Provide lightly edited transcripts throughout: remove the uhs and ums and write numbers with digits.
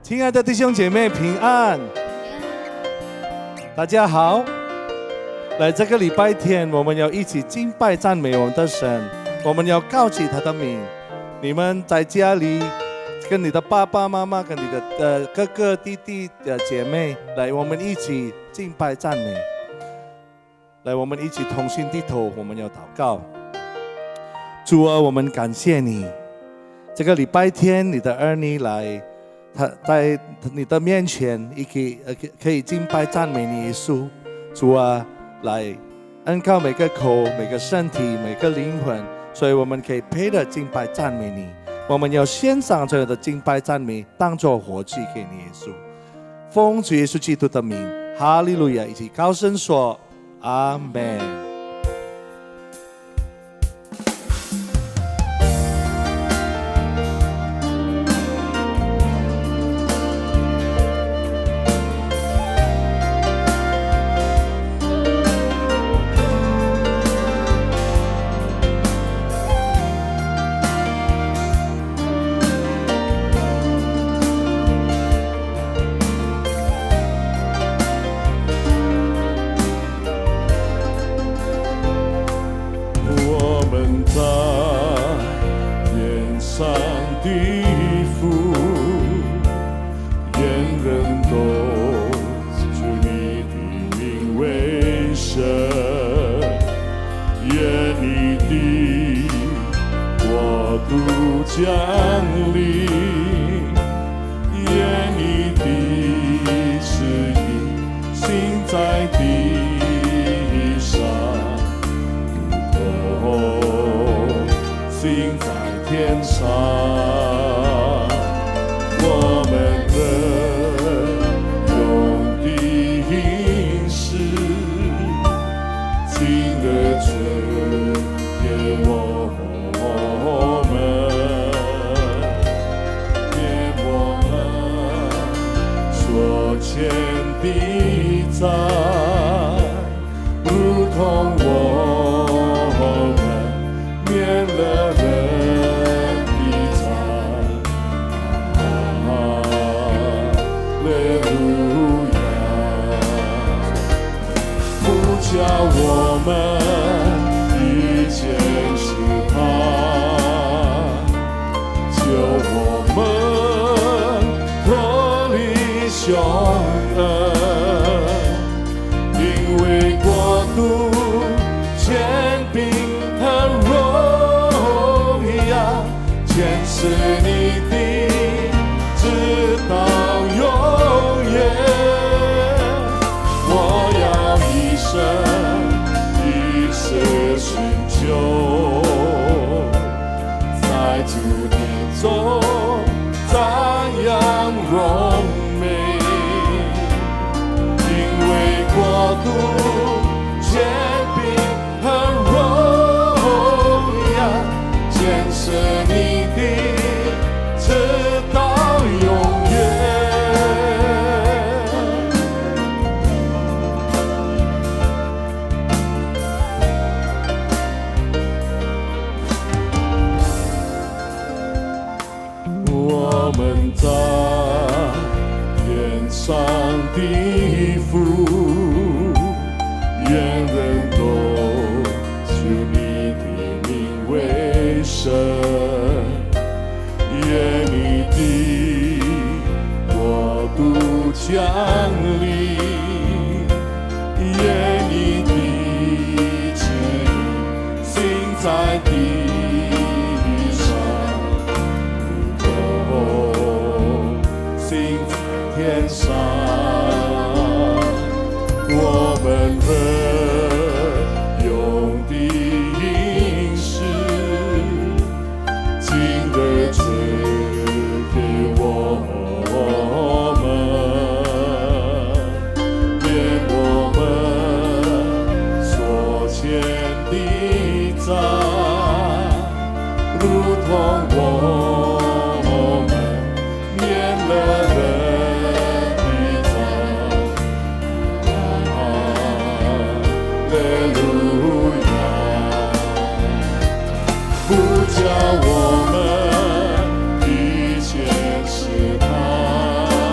亲爱的弟兄姐妹平安，大家好。来这个礼拜天，我们要一起敬拜赞美我们的神，我们要高举他的名。你们在家里跟你的爸爸妈妈、跟你的哥哥弟弟姐妹，来，我们一起敬拜赞美。来，我们一起同心低头，我们要祷告。主啊，我们感谢你，这个礼拜天你的儿女来，他在你的面前可以敬拜赞美你耶稣。主啊，来恩膏每个口、每个身体、每个灵魂，所以我们可以配得敬拜赞美你。我们要献上这样的敬拜赞美，当作活祭给你耶稣。奉主耶稣基督的名，哈利路亚！一起高声说阿们。叫我们一切是他。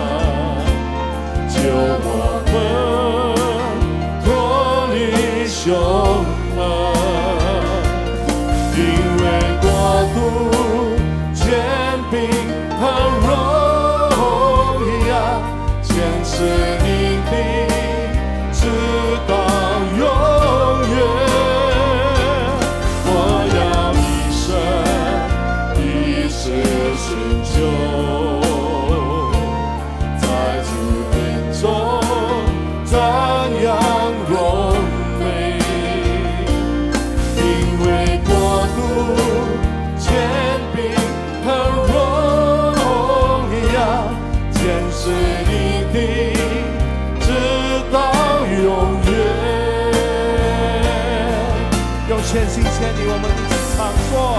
说，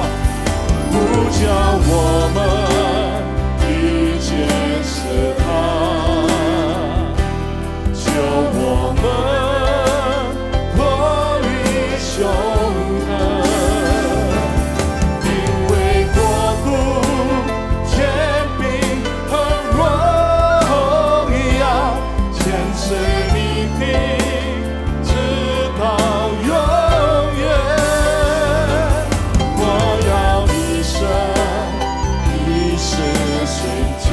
不叫我们遇见是他，救我们脱离凶恶。因为国度、权柄和荣耀，全是你的，直到永远。我要一生一世寻求，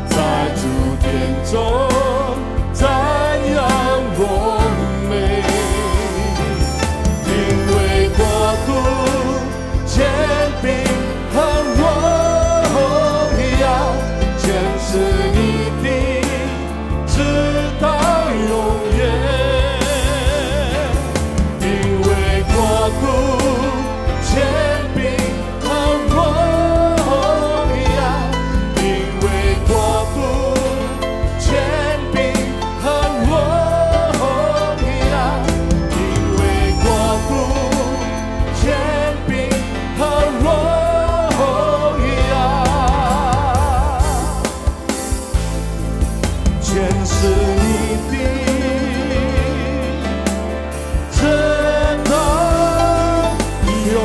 在主殿中赞扬荣美。因为国度、权柄和荣耀，全是你的，直到永远。因为国度、权柄和荣耀，因为国度、权柄和荣耀，因为国度、权柄和荣耀，全是你的，直到永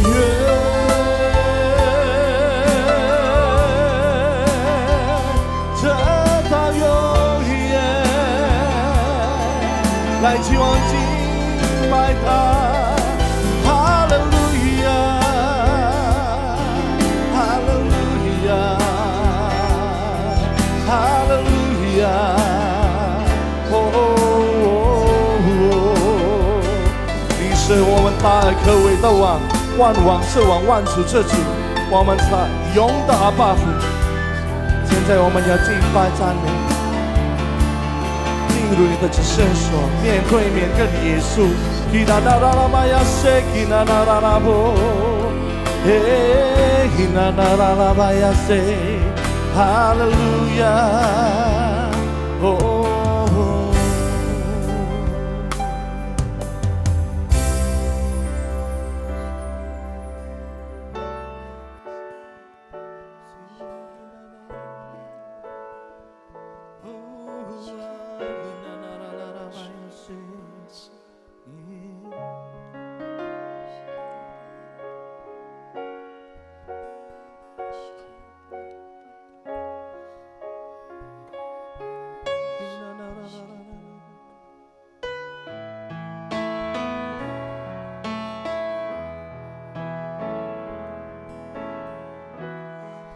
远，直到永远。来，一起往敬拜他。哈利路亚，哈利路亚，哈利路亚。你是我们大而可畏的王，万王之王，万主之主，我们是永的阿爸父。现在我们要敬拜赞美，进入你的至圣所，面对面跟耶稣。基那那拉拉玛呀塞，基那那拉拉波，嘿，基那那拉拉玛呀塞，哈利路亚，哦。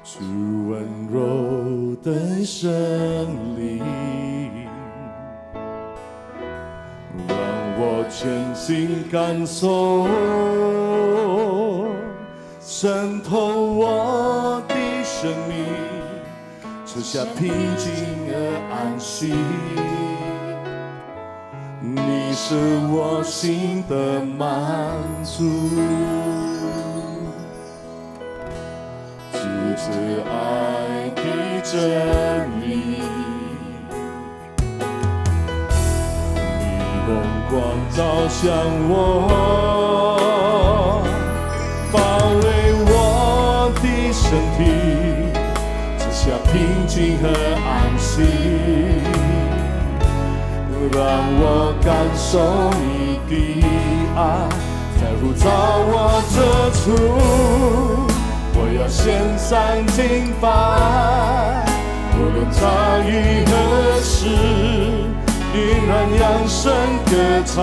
主温柔的圣灵，让我全心感受，渗透我的生命，赐下平静而安息。你是我心的满足，主是爱的真理，你用光照向我，包围我的身体，赐下平静和安息，让我感受你的爱，在呼召我这处。我要献上敬拜，无论遭遇何时，依然扬声歌唱。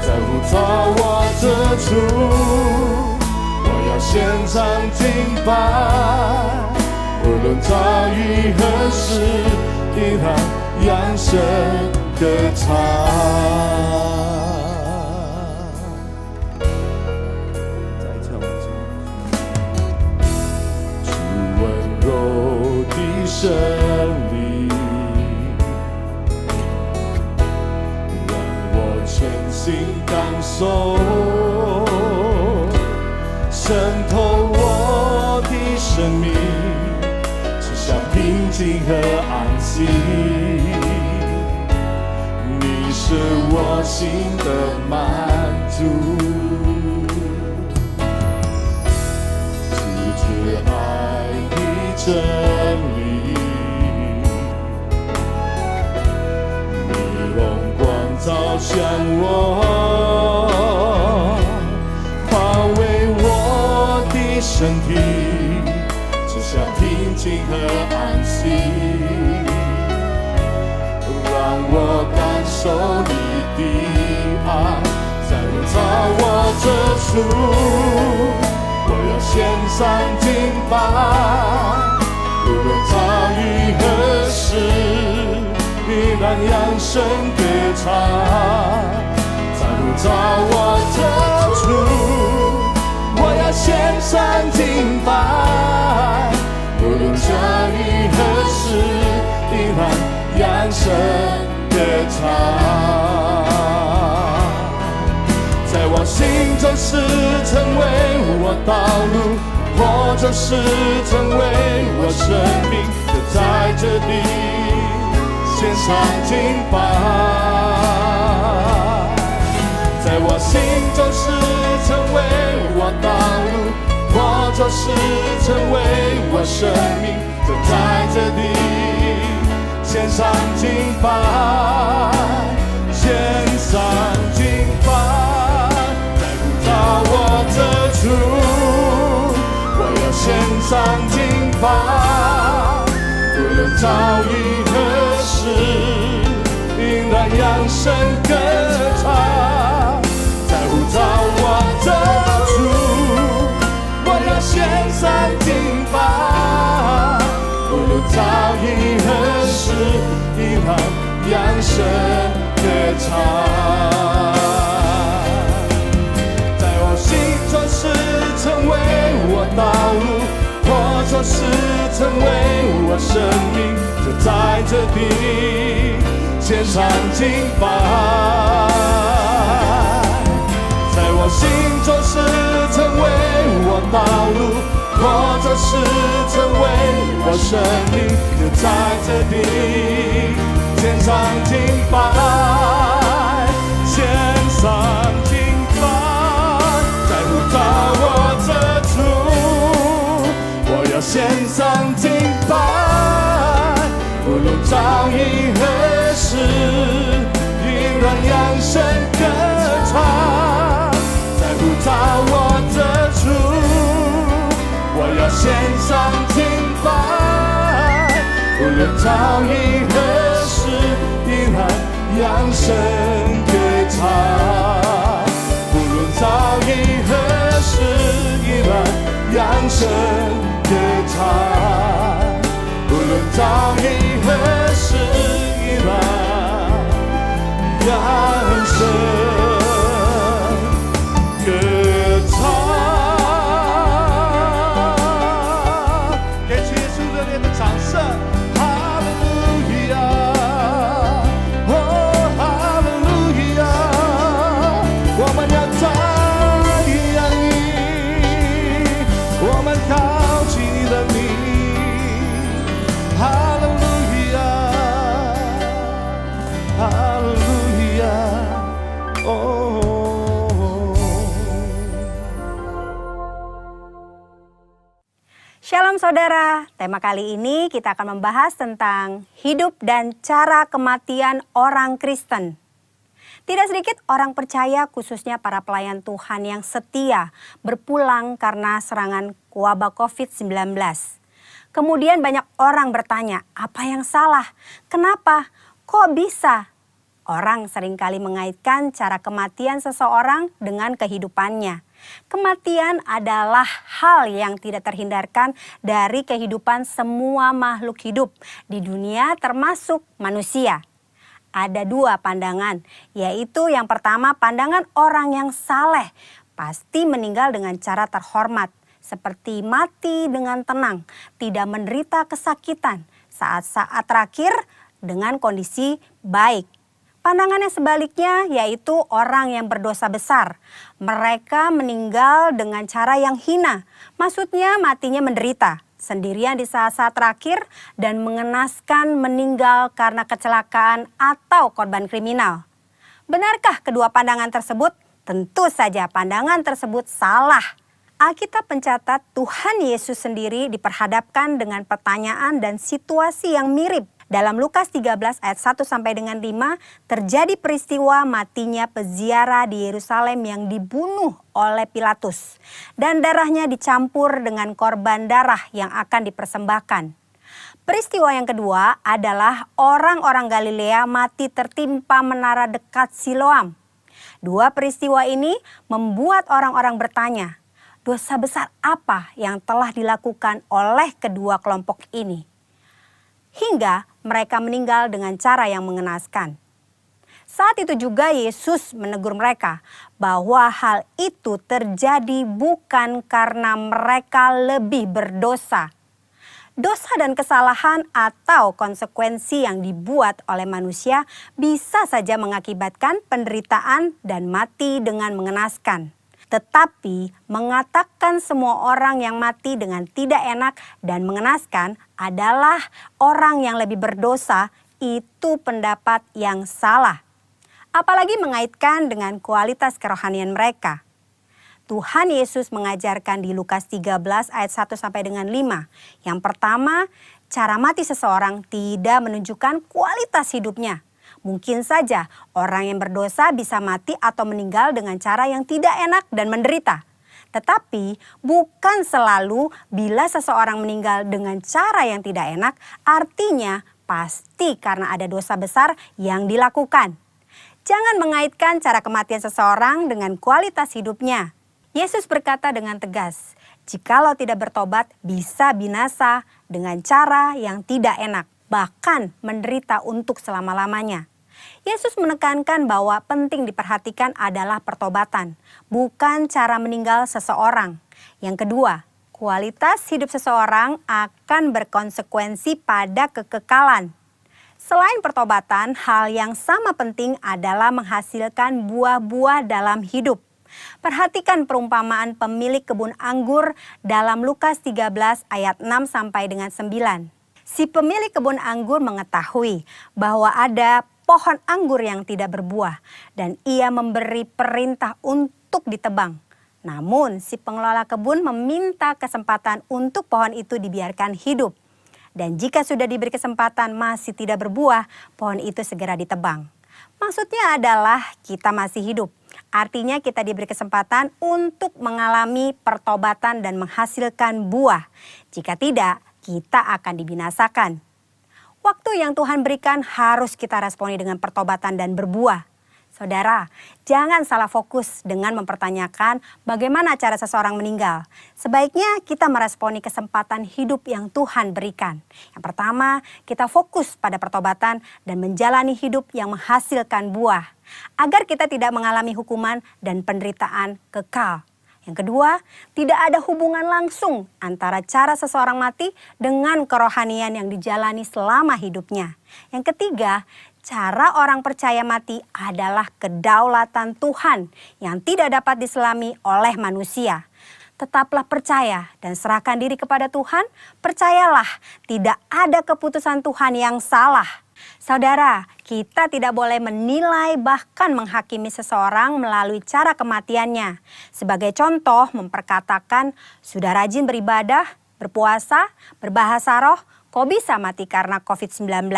在呼召我这处，我要献上敬拜，无论遭遇何时，依然扬声歌唱。真理，让我全心感受，渗透我的生命，赐下平静和安息。你是我心的满足，主是爱的真理，你荣光照向我，包围我的身体，只想平静和安息，让我感受你的爱，在笼罩我这处，我要献上敬拜，无论遭遇何事，依然扬声歌唱，在笼罩我这处，我要献上敬拜，无论遭遇何事，依然扬声歌唱。在我心就是成为我道路，或者是成为我生命，就在这里献上敬拜。在我心就是成为我道路，或者是成为我生命，就在这里献上敬拜，献上敬拜。我这处，我要献上敬拜，无论遭遇何事，依然扬声歌唱。在呼召我这处，我要献上敬拜，无论遭遇何事，依然扬声歌唱。是成为我道路，或者是成为我生命，就在这里献上敬拜。在我心中是成为我道路，或者是成为我生命，就在这里献上敬拜，献上敬拜。到我这处，我要献上敬拜，无论遭遇何事，依然扬声歌唱。在呼召我这处，我要献上敬拜，无论遭遇何事，依然扬声歌唱。无论遭遇何事，依然扬声歌唱，无论遭遇何事，依然扬声歌唱。给主耶稣热烈的掌声，哈利路亚，哦，哈利路亚，我们要我们靠近你的名，哈利路亚，哈利路亚，哦。Shalom saudara, tema kali ini kita akan membahas tentang hidup dan cara kematian orang Kristen. Tidak sedikit orang percaya, khususnya para pelayan Tuhan yang setia, berpulang karena serangan wabah COVID-19. Kemudian banyak orang bertanya, apa yang salah? Kenapa? Kok bisa? Orang seringkali mengaitkan cara kematian seseorang dengan kehidupannya. Kematian adalah hal yang tidak terhindarkan dari kehidupan semua makhluk hidup di dunia termasuk manusia. Ada dua pandangan, yaitu yang pertama pandangan orang yang saleh pasti meninggal dengan cara terhormat, seperti mati dengan tenang, tidak menderita kesakitan, saat-saat terakhir dengan kondisi baik. Pandangan yang sebaliknya yaitu orang yang berdosa besar. Mereka meninggal dengan cara yang hina, maksudnya matinya menderita, sendirian di saat-saat terakhir dan mengenaskan meninggal karena kecelakaan atau korban kriminal. Benarkah kedua pandangan tersebut? Tentu saja pandangan tersebut salah. Alkitab mencatat Tuhan Yesus sendiri diperhadapkan dengan pertanyaan dan situasi yang mirip. Dalam Lukas 13 ayat 1 sampai dengan 5 terjadi peristiwa matinya peziarah di Yerusalem yang dibunuh oleh Pilatus. Dan darahnya dicampur dengan korban darah yang akan dipersembahkan. Peristiwa yang kedua adalah orang-orang Galilea mati tertimpa menara dekat Siloam. Dua peristiwa ini membuat orang-orang bertanya, dosa besar apa yang telah dilakukan oleh kedua kelompok ini? Hingga mereka meninggal dengan cara yang mengenaskan. Saat itu juga Yesus menegur mereka bahwa hal itu terjadi bukan karena mereka lebih berdosa. Dosa dan kesalahan atau konsekuensi yang dibuat oleh manusia bisa saja mengakibatkan penderitaan dan mati dengan mengenaskan. Tetapi mengatakan semua orang yang mati dengan tidak enak dan mengenaskan adalah orang yang lebih berdosa, itu pendapat yang salah. Apalagi mengaitkan dengan kualitas kerohanian mereka. Tuhan Yesus mengajarkan di Lukas 13 ayat 1 sampai dengan 5. Yang pertama, cara mati seseorang tidak menunjukkan kualitas hidupnya. Mungkin saja orang yang berdosa bisa mati atau meninggal dengan cara yang tidak enak dan menderita. Tetapi bukan selalu bila seseorang meninggal dengan cara yang tidak enak, artinya pasti karena ada dosa besar yang dilakukan. Jangan mengaitkan cara kematian seseorang dengan kualitas hidupnya. Yesus berkata dengan tegas, jikalau tidak bertobat bisa binasa dengan cara yang tidak enak, bahkan menderita untuk selama-lamanya. Yesus menekankan bahwa penting diperhatikan adalah pertobatan, bukan cara meninggal seseorang. Yang kedua, kualitas hidup seseorang akan berkonsekuensi pada kekekalan. Selain pertobatan, hal yang sama penting adalah menghasilkan buah-buah dalam hidup. Perhatikan perumpamaan pemilik kebun anggur dalam Lukas 13 ayat 6 sampai dengan 9. Si pemilik kebun anggur mengetahui bahwa ada pohon anggur yang tidak berbuah dan ia memberi perintah untuk ditebang. Namun si pengelola kebun meminta kesempatan untuk pohon itu dibiarkan hidup. Dan jika sudah diberi kesempatan masih tidak berbuah, pohon itu segera ditebang. Maksudnya adalah kita masih hidup. Artinya kita diberi kesempatan untuk mengalami pertobatan dan menghasilkan buah. Jika tidak, kita akan dibinasakan. Waktu yang Tuhan berikan harus kita responi dengan pertobatan dan berbuah. Saudara, jangan salah fokus dengan mempertanyakan bagaimana cara seseorang meninggal. Sebaiknya kita meresponi kesempatan hidup yang Tuhan berikan. Yang pertama, kita fokus pada pertobatan dan menjalani hidup yang menghasilkan buah, agar kita tidak mengalami hukuman dan penderitaan kekal. Yang kedua, tidak ada hubungan langsung antara cara seseorang mati dengan kerohanian yang dijalani selama hidupnya. Yang ketiga, cara orang percaya mati adalah kedaulatan Tuhan yang tidak dapat diselami oleh manusia. Tetaplah percaya dan serahkan diri kepada Tuhan. Percayalah, tidak ada keputusan Tuhan yang salah. Saudara, kita tidak boleh menilai bahkan menghakimi seseorang melalui cara kematiannya. Sebagai contoh, memperkatakan, sudah rajin beribadah, berpuasa, berbahasa roh, kok bisa mati karena COVID-19?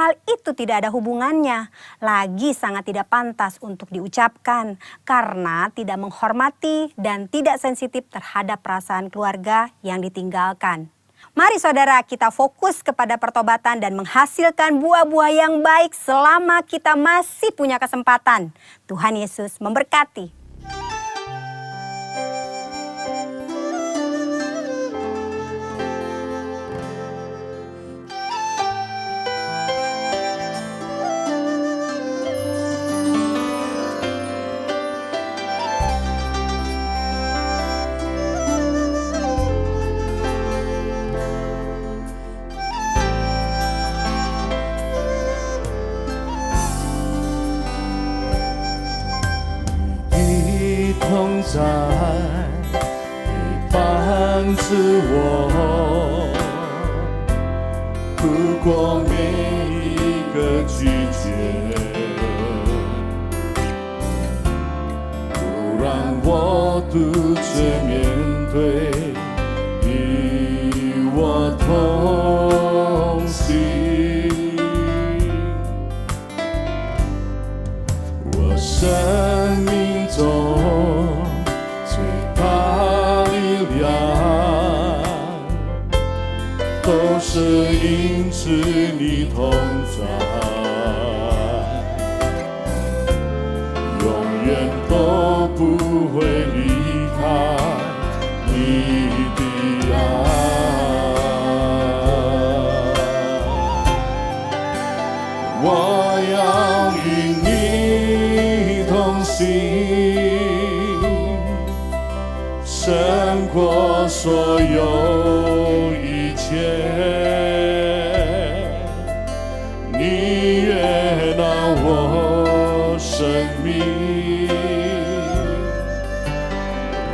Hal itu tidak ada hubungannya, lagi sangat tidak pantas untuk diucapkan karena tidak menghormati dan tidak sensitif terhadap perasaan keluarga yang ditinggalkan. Mari saudara, kita fokus kepada pertobatan dan menghasilkan buah-buah yang baik selama kita masih punya kesempatan. Tuhan Yesus memberkati.同在，陪伴着我，度过每一个季节。让我独自面对，与我同行。我生命中最大力量，都是因着你同在，永远都不会离开你的爱。我要与你同行，胜过所有一切。你悦纳我生命，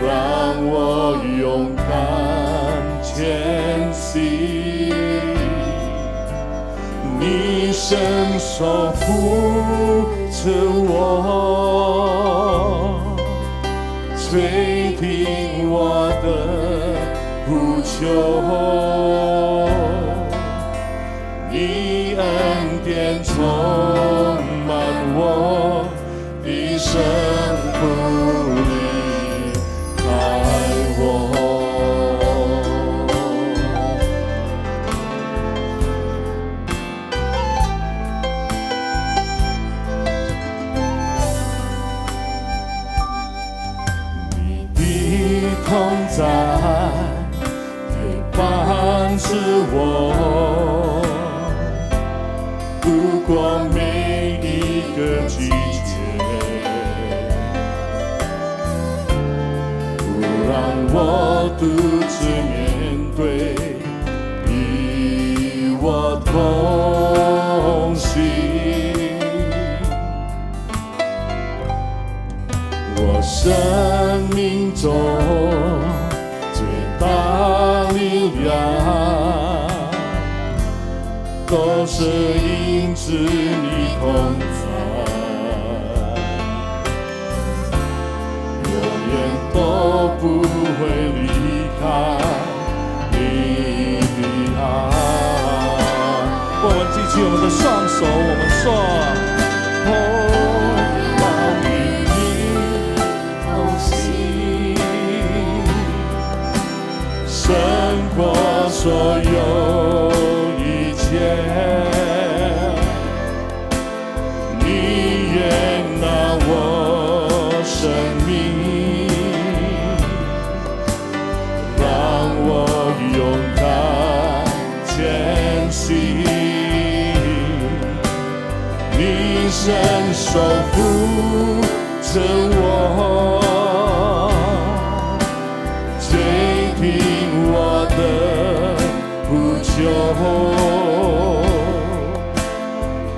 让我勇敢前行。你伸手扶持我，垂听我的呼求，你恩典充满我的生不离开我。同在陪伴着我，度过每一个季节，不让我独自面对，与我同行。我生命中最大力量，都是因着你同在，永远都不会离开你的爱。我们举起我们的双手，我们说：胜过所有一切，你悦纳我生命，让我勇敢前行。你伸手扶着我，听我的呼求，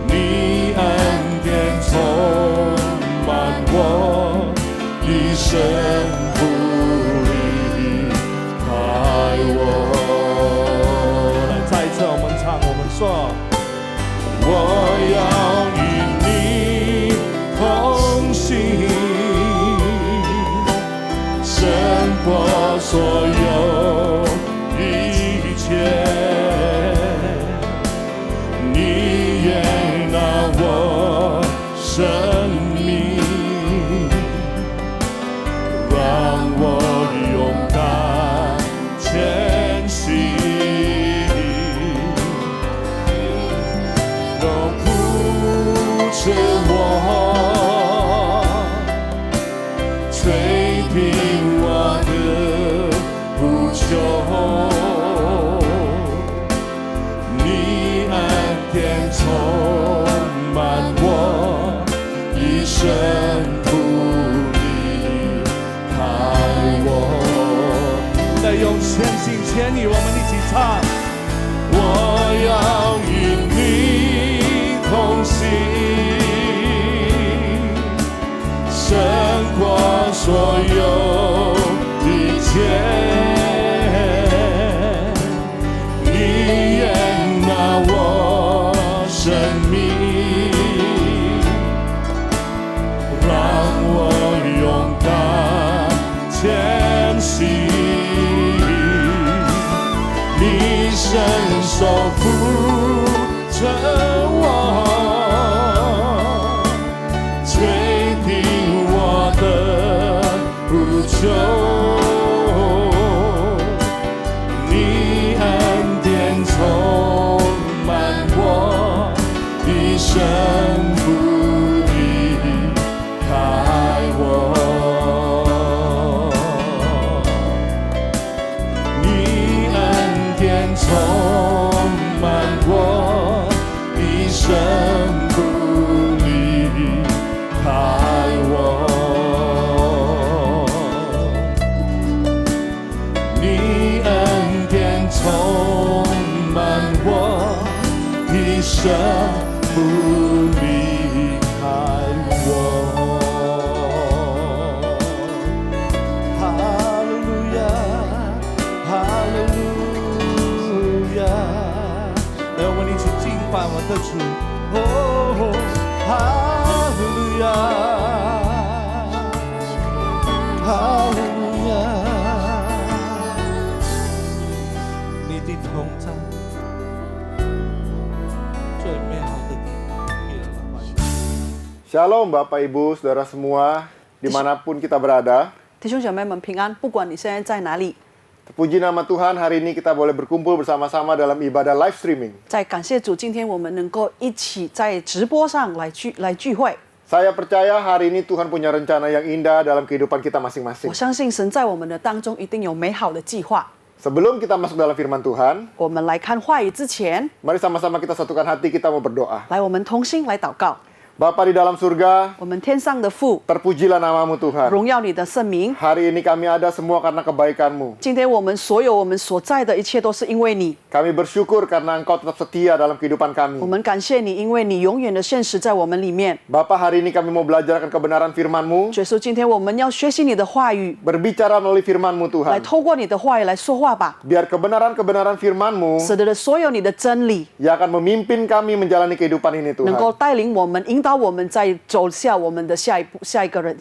你恩典充满我一生不离开我。来，再一次我们唱，我们说：我要与你同行，胜过所有一切，你悦纳我生命，让我勇敢前行，都扶持我，垂听我的呼求，你恩典充满我一生不离开我。再用全心全意，我们一起唱。我要与你同行，胜过所有一切，你悦纳我生命，让我勇敢手扶着我，垂听我的呼求。你恩典充满我，一生不离开我。你恩典充满我，一生不离开我。你恩典充满我，一生不离开我。哈利路亚，哈利路亚，让我们一起敬拜我们的主。哦，哈利路亚，哈利路亚。你的同在，最美好的地方。 Shalom Bapak Ibu, Saudara semua, dimanapun kita berada. 弟兄姐妹们平安，不管你现在在哪里， Terpuji nama Tuhan, hari ini kita boleh berkumpul bersama-sama dalam ibadah live streaming. 在感谢主，今天我们能够一起在直播上来聚会。 Saya percaya hari ini Tuhan punya rencana yang indah dalam kehidupan kita 我 masing-masing. 相信神在我们的当中一定有美好的计划。 Sebelum kita masuk dalam firman Tuhan, 我们来看话语之前， mari sama-sama kita satukan hati, kita mau berdoa. 来我们同心来祷告。 Bapa di dalam surga, 我们天上的父， terpujilah namamu Tuhan. 荣耀你的圣名。 Hari ini kami ada semua karena kebaikan-Mu. 今天我们所在的一切都是因为你。 Kami bersyukur karena Engkau tetap setia dalam kehidupan 我 kami. 们感谢你，因为你永远的现实在我们里面。 Bapa, hari ini kami mau belajar akan kebenaran firman-Mu, 耶稣，今天我们要学习你的话语， berbicara melalui firman-Mu 来 Tuhan. 透过你的话语来说话吧， Biar kebenaran-kebenaran firman-Mu 使得所有你的真理 yang akan memimpin kami menjalani kehidupan ini 能够 Tuhan. 带领我们、引导我们在走下我们的下一个日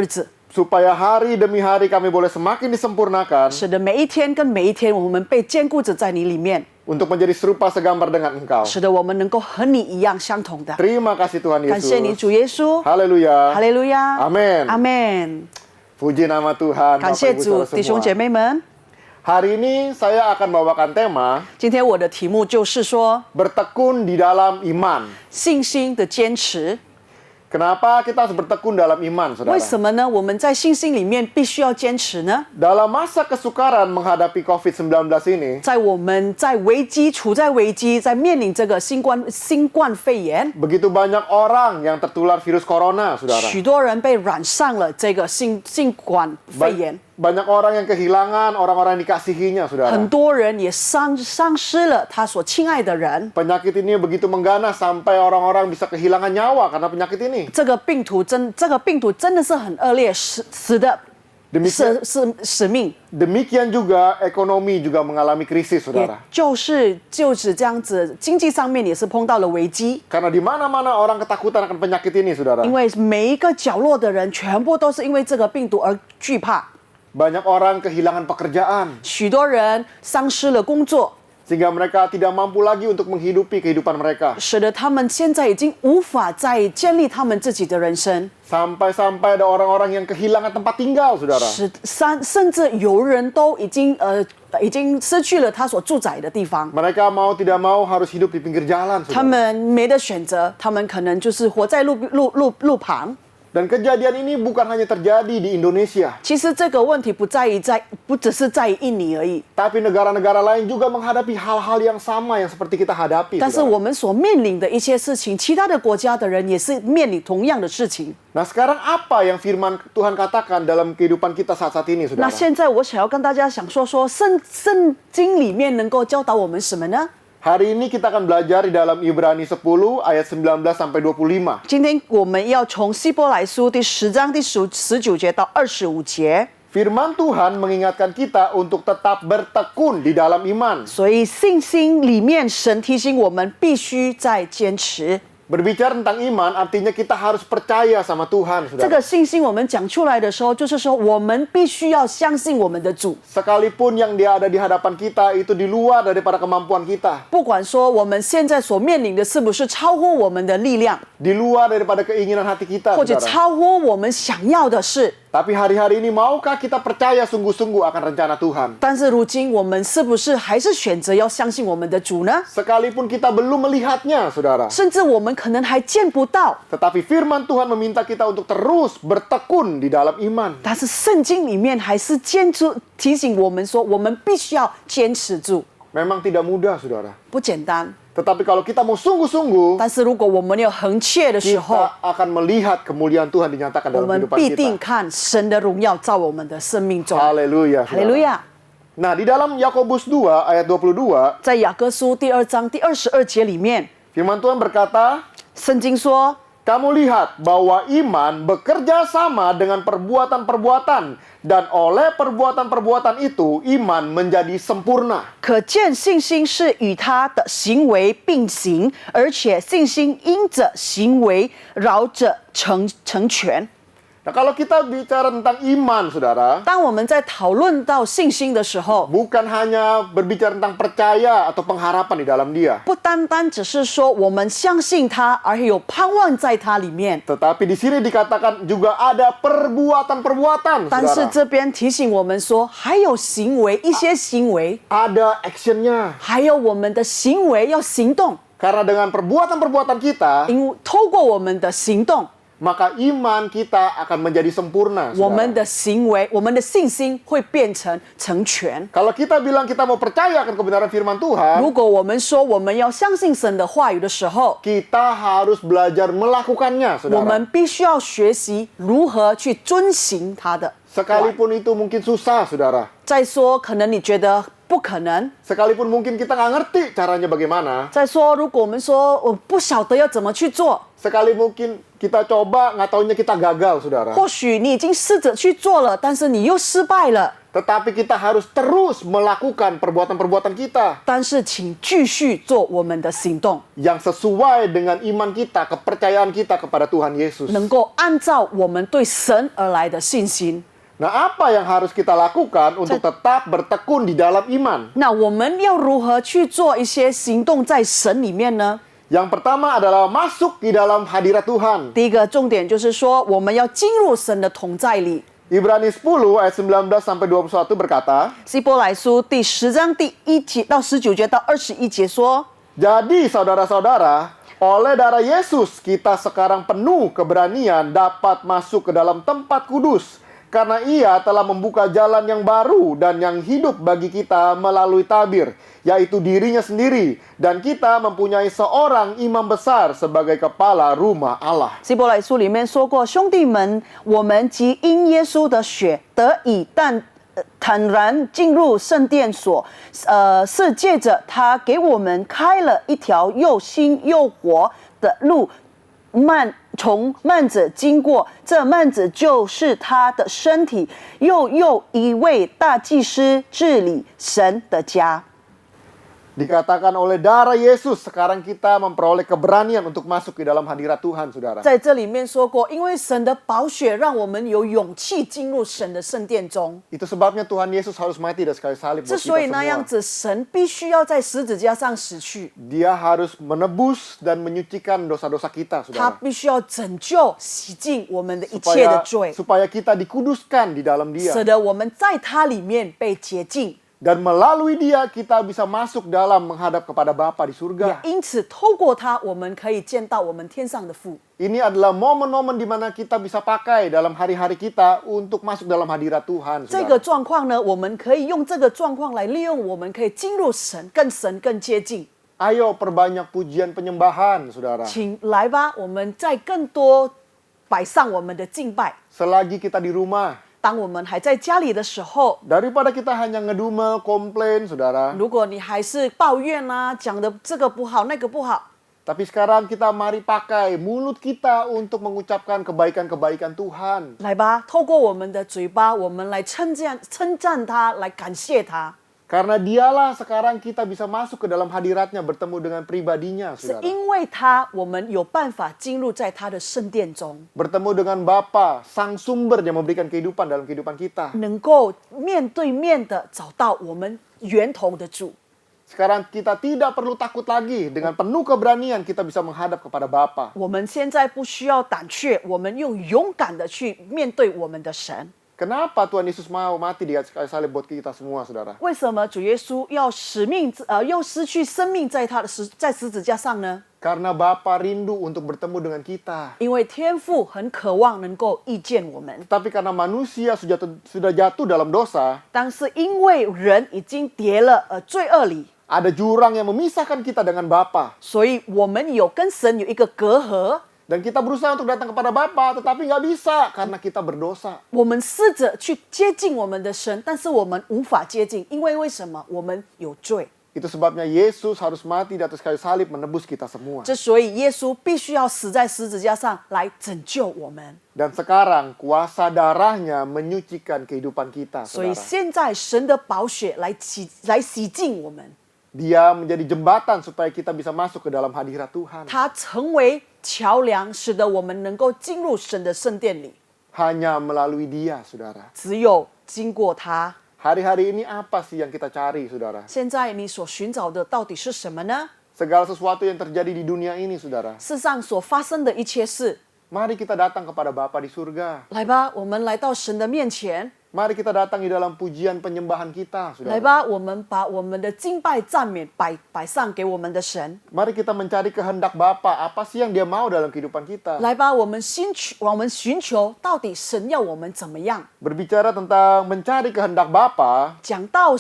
子， Supaya hari demi hari kami boleh semakin disempurnakan 使得每一天跟每一天我们被坚固着在你里面， untuk menjadi serupa segambar dengan Engkau. 使得我们能够和你一样相同的。 Terima kasih Tuhan 感谢你， Yesus. 主耶稣， Haleluya. 哈利路亚， Amin. 阿门。 Puji nama Tuhan. 感 Bapak 谢 Ibu 主， Saudara 弟兄 semua. 姐妹们， Hari ini saya akan bawakan tema 今天我的题目就是说 bertekun di dalam iman. 信心的坚持。 Kenapa kita harus bertekun dalam iman, 为 saudara? 什么呢？我们在信心里面必须要坚持呢？ Dalam masa kesukaran menghadapi COVID-19 ini, 在我们在危机、处在危机、在面临这个新冠肺炎， begitu banyak orang yang tertular virus corona, saudara. 许多人被染上了这个新冠肺炎。 Banyak orang yang kehilangan orang-orang yang dikasihinya, 很 saudara. 多人也丧失了他所亲爱的人。 Penyakit ini begitu mengganas sampai orang-orang bisa kehilangan nyawa karena penyakit ini. 这个病毒真的是很恶劣，使得 Demikian, 使命， demikian juga ekonomi juga mengalami krisis, 也 saudara. 就是这样子，经济上面也是碰到了危机。 Karena di mana-mana orang ketakutan akan penyakit ini, saudara. 因为每一个角落的人全部都是因为这个病毒而惧怕， Banyak orang kehilangan pekerjaan, 许多人丧失了工作， sehingga mereka tidak mampu lagi untuk menghidupi kehidupan mereka. 使得他们现在已经无法再建立他们自己的人生， Sampai-sampai ada orang-orang yang kehilangan tempat tinggal, saudara. 甚至有人都已经失去了他所住宅的地方。 Mereka mau tidak mau harus hidup di pinggir jalan, 他 saudara. 们没得选择，他们可能就是活在路旁。 Dan kejadian ini bukan hanya terjadi di Indonesia, 其实这个问题不只是在于印尼而已， tapi negara-negara lain juga menghadapi hal-hal yang sama yang seperti kita hadapi, 但是 saudara. 我们所面临的一些事情，其他的国家的人也是面临同样的事情。 Nah, sekarang apa yang firman Tuhan katakan dalam kehidupan kita saat-saat ini, 那 saudara? 现在我想要跟大家想说圣经里面能够教导我们什么呢？ Hari ini kita akan belajar di dalam Ibrani 10 ayat 19 sampai 25. 今天我们要从希伯来书第10章第19节到25节。 Firman Tuhan mengingatkan kita untuk tetap bertekun di dalam iman. 所以信心里面，神提醒我们必须在坚持。Berbicara tentang iman artinya kita harus percaya sama Tuhan, 这 saudara. 个信心我们讲出来的时候，就是说我们必须要相信我们的主。 Sekalipun yang dia ada di hadapan kita itu di luar daripada kemampuan kita, 不管说我们现在所面临的是不是超乎我们的力量， di luar daripada keinginan hati kita, 或者 saudara. 超乎我们想要的事， Tapi hari-hari ini maukah kita percaya sungguh-sungguh akan rencana Tuhan? 但是如今我们是不是还是选择要相信我们的主呢？ Sekalipun kita belum melihatnya, saudara. 甚至我们可能还见不到， Tetapi firman Tuhan meminta kita untuk terus bertekun di dalam iman. 但是圣经里面还是提醒我们说，我们必须要坚持住， Memang tidak mudah, saudara. 不简单。 Tetapi kalau kita mau sungguh-sungguh, 但是如果我们有恒切的时候， kita akan melihat kemuliaan Tuhan dinyatakan 我 dalam 们 kehidupan 必定 kita. 看神的荣耀在我们的生命中。 Haleluya, 哈利 saudara. 路亚！ Nah, di dalam Yakobus 2 ayat 22, 在雅各书第2章第22节里面， firman Tuhan berkata, 圣经说。 kamu lihat bahwa iman bekerja sama dengan perbuatan-perbuatan, dan oleh perbuatan-perbuatan itu iman menjadi sempurna. 可见信心是与他的行为并行，而且信心因着行为绕着成全。 Nah, kalau kita bicara tentang iman, saudara, 当我们在讨论到信心的时候， bukan hanya berbicara tentang percaya atau pengharapan di dalam dia, 不单单只是说我们相信他，而有盼望在他里面。 tetapi di sini dikatakan juga ada perbuatan-perbuatan, 但是 saudara. 这边提醒我们说，还有行为，一些行为， Ada actionnya. 还有我们的行为要行动， Karena dengan perbuatan-perbuatan kita, 因为透过我们的行动， maka iman kita akan menjadi sempurna, 我们 saudara. 的行为，我们的信心会变成成全。 Kalau kita bilang kita mau percaya akan kebenaran firman Tuhan, 如果我们说我们要相信神的话语的时候， kita harus belajar melakukannya, 我 saudara. 们必须要学习如何去遵行它的。 Sekalipun itu mungkin susah, saudara. 再说，可能你觉得不可能。 Sekalipun mungkin kita nggak ngerti caranya bagaimana. 再说，如果我们说我不晓得要怎么去做， Sekali mungkin kita coba, nggak taunya kita gagal, saudara. 或许你已经试着去做了，但是你又失败了。 Tetapi kita harus terus melakukan perbuatan-perbuatan kita 但是请继续做我们的行动， yang sesuai dengan iman kita, kepercayaan kita kepada Tuhan Yesus. 能够按照我们对神而来的信心。 Nah, apa yang harus kita lakukan untuk tetap bertekun di dalam iman? 那我们要如何去做一些行动在神里面呢？ Yang pertama adalah masuk di dalam hadirat Tuhan. 第一个重点就是说，我们要进入神的同在里。 Ibrani 10 ayat 19 sampai 21 berkata, 希伯来书第10章第1节到19节到21节说， Jadi saudara-saudara, oleh darah Yesus kita sekarang penuh keberanian dapat masuk ke dalam tempat kudus. Karena ia telah membuka jalan yang baru dan yang hidup bagi kita melalui tabir, yaitu dirinya sendiri. Dan kita mempunyai seorang imam besar sebagai kepala rumah Allah. 希伯来书里面说过，兄弟们，我们既因耶稣的血得以坦然进入圣殿所，是借着他给我们开了一条又新又活的路，从幔子经过，这幔子就是他的身体，又一位大祭司治理神的家。 Dikatakan oleh darah Yesus, sekarang kita memperoleh keberanian untuk masuk ke dalam hadirat Tuhan, saudara. 在这里面说过，因为神的宝血让我们有勇气进入神的圣殿中。 Itu sebabnya Tuhan Yesus harus mati dari kayu salib 之 buat 所以 kita 那样 semua. 子，神必须要在十字架上死去， Dia harus menebus dan menyucikan dosa-dosa kita, 他 saudara. 必须要拯救、洗净我们的一切的罪， supaya kita dikuduskan di dalam Dia. 使得我们在他里面被洁净。 Dan melalui Dia kita bisa masuk dalam menghadap kepada Bapa di 也 surga. 因此，透过他，我们可以见到我们天上的父。 Ini adalah momen-momen di mana kita bisa pakai dalam hari-hari kita untuk masuk dalam hadirat Tuhan, 这个 saudara. 状况呢，我们可以用这个状况来利用，我们可以进入神更接近。 Ayo perbanyak pujian penyembahan, saudara. 请来吧，我们再更多摆上我们的敬拜。 Selagi kita di rumah, 当我们还在家里的时候， daripada kita hanya ngedumel, komplain, saudara. 如果你还是抱怨啊，讲的这个不好，那个不好， Tapi sekarang kita mari pakai mulut kita untuk mengucapkan kebaikan-kebaikan Tuhan. 来吧，透过我们的嘴巴，我们来称赞他，来感谢他。Karena dialah sekarang kita bisa masuk ke dalam hadiratnya, bertemu dengan pribadinya, 是 saudara. 因为他，我们有办法进入在他的圣殿中， Bertemu dengan Bapa, sang sumber yang memberikan kehidupan dalam kehidupan kita. 能够面对面的找到我们源头的主。 Sekarang kita tidak perlu takut lagi. Dengan penuh keberanian kita bisa menghadap kepada Bapa. 我们现在不需要胆怯，我们用勇敢的去面对我们的神。 Kenapa Tuhan Yesus mau mati di atas kayu salib buat kita semua, saudara? 为什么主耶稣要又失去生命在在十字架上呢？ Karena Bapa rindu untuk bertemu dengan kita. 因为天父很渴望能够遇见我们， Tapi karena manusia sudah jatuh dalam dosa, 但是因为人已经跌了罪恶里， ada jurang yang memisahkan kita dengan Bapa. 所以我们跟神有一个隔阂。 Dan kita berusaha untuk datang kepada Bapa, tetapi nggak bisa karena kita berdosa. 我们试着去接近我们的神，但是我们无法接近，因为为什么？我们有罪。 Itu sebabnya Yesus harus mati di atas kayu salib menebus kita semua. 这所以耶稣必须要死在十字架上来拯救我们。 Dan sekarang kuasa darahnya menyucikan kehidupan kita, 所以 saudara. 现在神的宝血来洗净我们， Dia menjadi jembatan supaya kita bisa masuk ke dalam hadirat Tuhan. 它成为桥梁，使得我们能够进入神的圣殿里。 Hanya melalui Dia, saudara. 只有经过它。 Hari-hari ini apa sih yang kita cari, saudara? 现在你所寻找的到底是什么呢？ Segala sesuatu yang terjadi di dunia ini, saudara. 世上所发生的一切事， Mari kita datang kepada Bapa di surga. 来吧，我们来到神的面前。 Mari kita datang di dalam pujian penyembahan kita, 来 saudara. 吧，我们把我们的敬拜赞美摆上给我们的神。 Mari kita mencari kehendak Bapa. Apa sih yang Dia mau dalam kehidupan kita? 来吧，我们寻求到底神要我们怎么样？ Berbicara tentang mencari kehendak Bapa, 讲到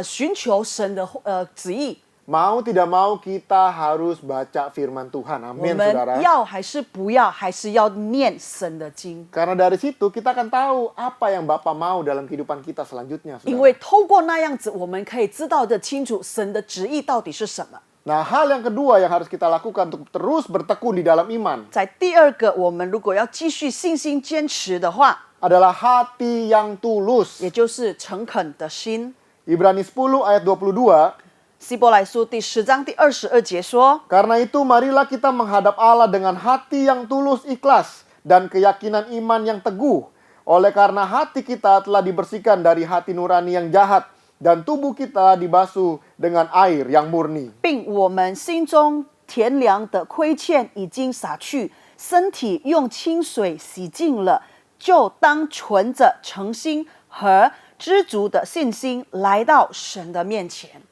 寻求神的旨意， mau tidak mau kita harus baca firman Tuhan. 我 Amin, 们 saudara. 要还是不要，还是要念神的经。 Karena dari situ kita akan tahu apa yang Bapa mau dalam kehidupan kita selanjutnya, 因 saudara. 为透过那样子，我们可以知道的清楚神的旨意到底是什么。 Nah, hal yang kedua yang harus kita lakukan untuk terus bertekun di dalam iman 在第二个，我们如果要继续信心坚持的话， adalah hati yang tulus. 也就是诚恳的心。 Ibrani 10 ayat 22. 希伯来书第10章第22节说： Karena itu marilah kita menghadap Allah dengan hati yang tulus ikhlas dan keyakinan iman yang teguh. Oleh karena hati kita telah dibersihkan dari hati nurani yang jahat dan tubuh kita dibasuh dengan air yang murni. 并我们心中田粮的亏欠已经洒去，身体用清水洗净了，就当存着诚心和知足的信心来到神的面前。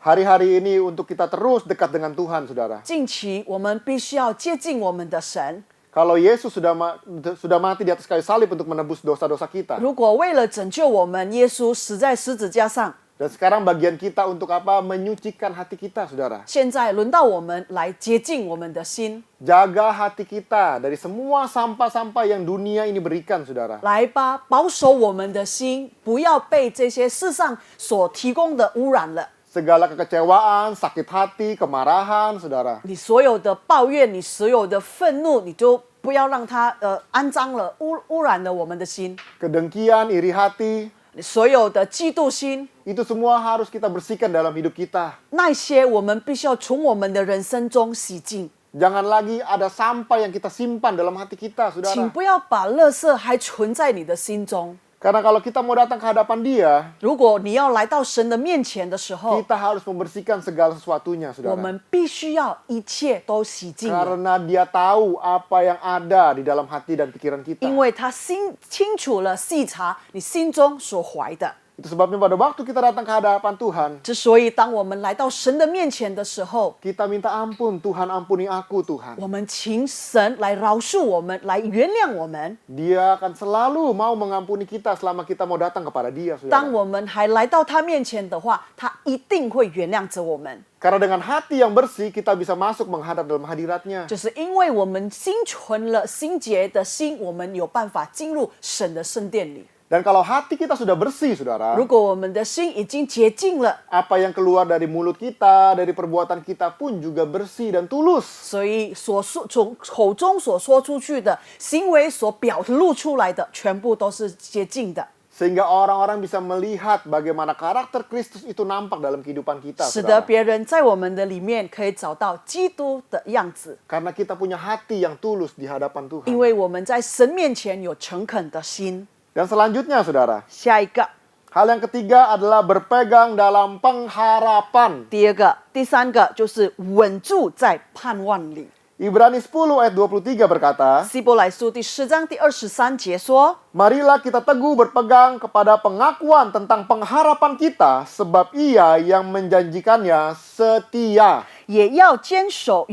Hari-hari ini untuk kita terus dekat dengan Tuhan, saudara. 近期我们必须要接近我们的神。 Kalau Yesus sudah mati di atas kayu salib untuk menebus dosa-dosa kita. 如果为了拯救我们，耶稣死在十字架上， Dan sekarang bagian kita untuk apa? Menyucikan hati kita, saudara. 现在轮到我们来接近我们的心。 Jaga hati kita dari semua sampah-sampah yang dunia ini berikan, saudara. 来吧，保守我们的心，不要被这些世上所提供的污染了。 Segala kekecewaan, sakit hati, kemarahan, saudara. 你所有的抱怨，你所有的愤怒，你就不要让它肮脏了、污染了我们的心。 Kedengkian, iri hati, 你所有的嫉妒心， itu semua harus kita bersihkan dalam hidup kita. 那些我们必须要从我们的人生中洗净。 Jangan lagi ada sampah yang kita simpan dalam hati kita, 请 saudara. 不要把垃圾还存在你的心中。 Karena kalau kita mau datang ke hadapan Dia, 如果你要来到神的面前的时候， kita harus membersihkan segala sesuatunya, 我 saudara. 们必须要一切都洗净了， Karena Dia tahu apa yang ada di dalam hati dan pikiran kita. 因为他清楚了细察你心中所怀的。 Itu sebabnya pada waktu kita datang ke hadapan Tuhan, 之所以当我们来到神的面前的时候， kita minta ampun, Tuhan ampuni aku, Tuhan. 我们请神来饶恕我们，来原谅我们。 Dia akan selalu mau mengampuni kita selama kita mau datang kepada Dia, 当 saudara. 我们还来到他面前的话，他一定会原谅着我们。 Karena dengan hati yang bersih, kita bisa masuk menghadap dalam hadiratnya. 就是因为我们心存了心洁的心，我们有办法进入神的圣殿里。 Dan kalau hati kita sudah bersih, saudara, 如果我们的心已经洁净了， apa yang keluar dari mulut kita, dari perbuatan kita pun juga bersih dan tulus. 所以从口中所说出去的行为所表露出来的，全部都是洁净的。Sehingga orang-orang bisa melihat bagaimana karakter Kristus itu nampak dalam kehidupan kita. 使得 saudara. 别人在我们的里面可以找到基督的样子， Karena kita punya hati yang tulus di hadapan 因 Tuhan. 为我们在神面前有诚恳的心。 Dan selanjutnya, saudara, 下一个， hal yang ketiga adalah berpegang dalam pengharapan. 第二个，第三个就是稳住在盼望里。 Ibrani 10 ayat 23 berkata, 希伯来书第10章第23节说： Marilah kita teguh berpegang kepada pengakuan tentang pengharapan kita, sebab Ia yang menjanjikannya setia. 也要坚守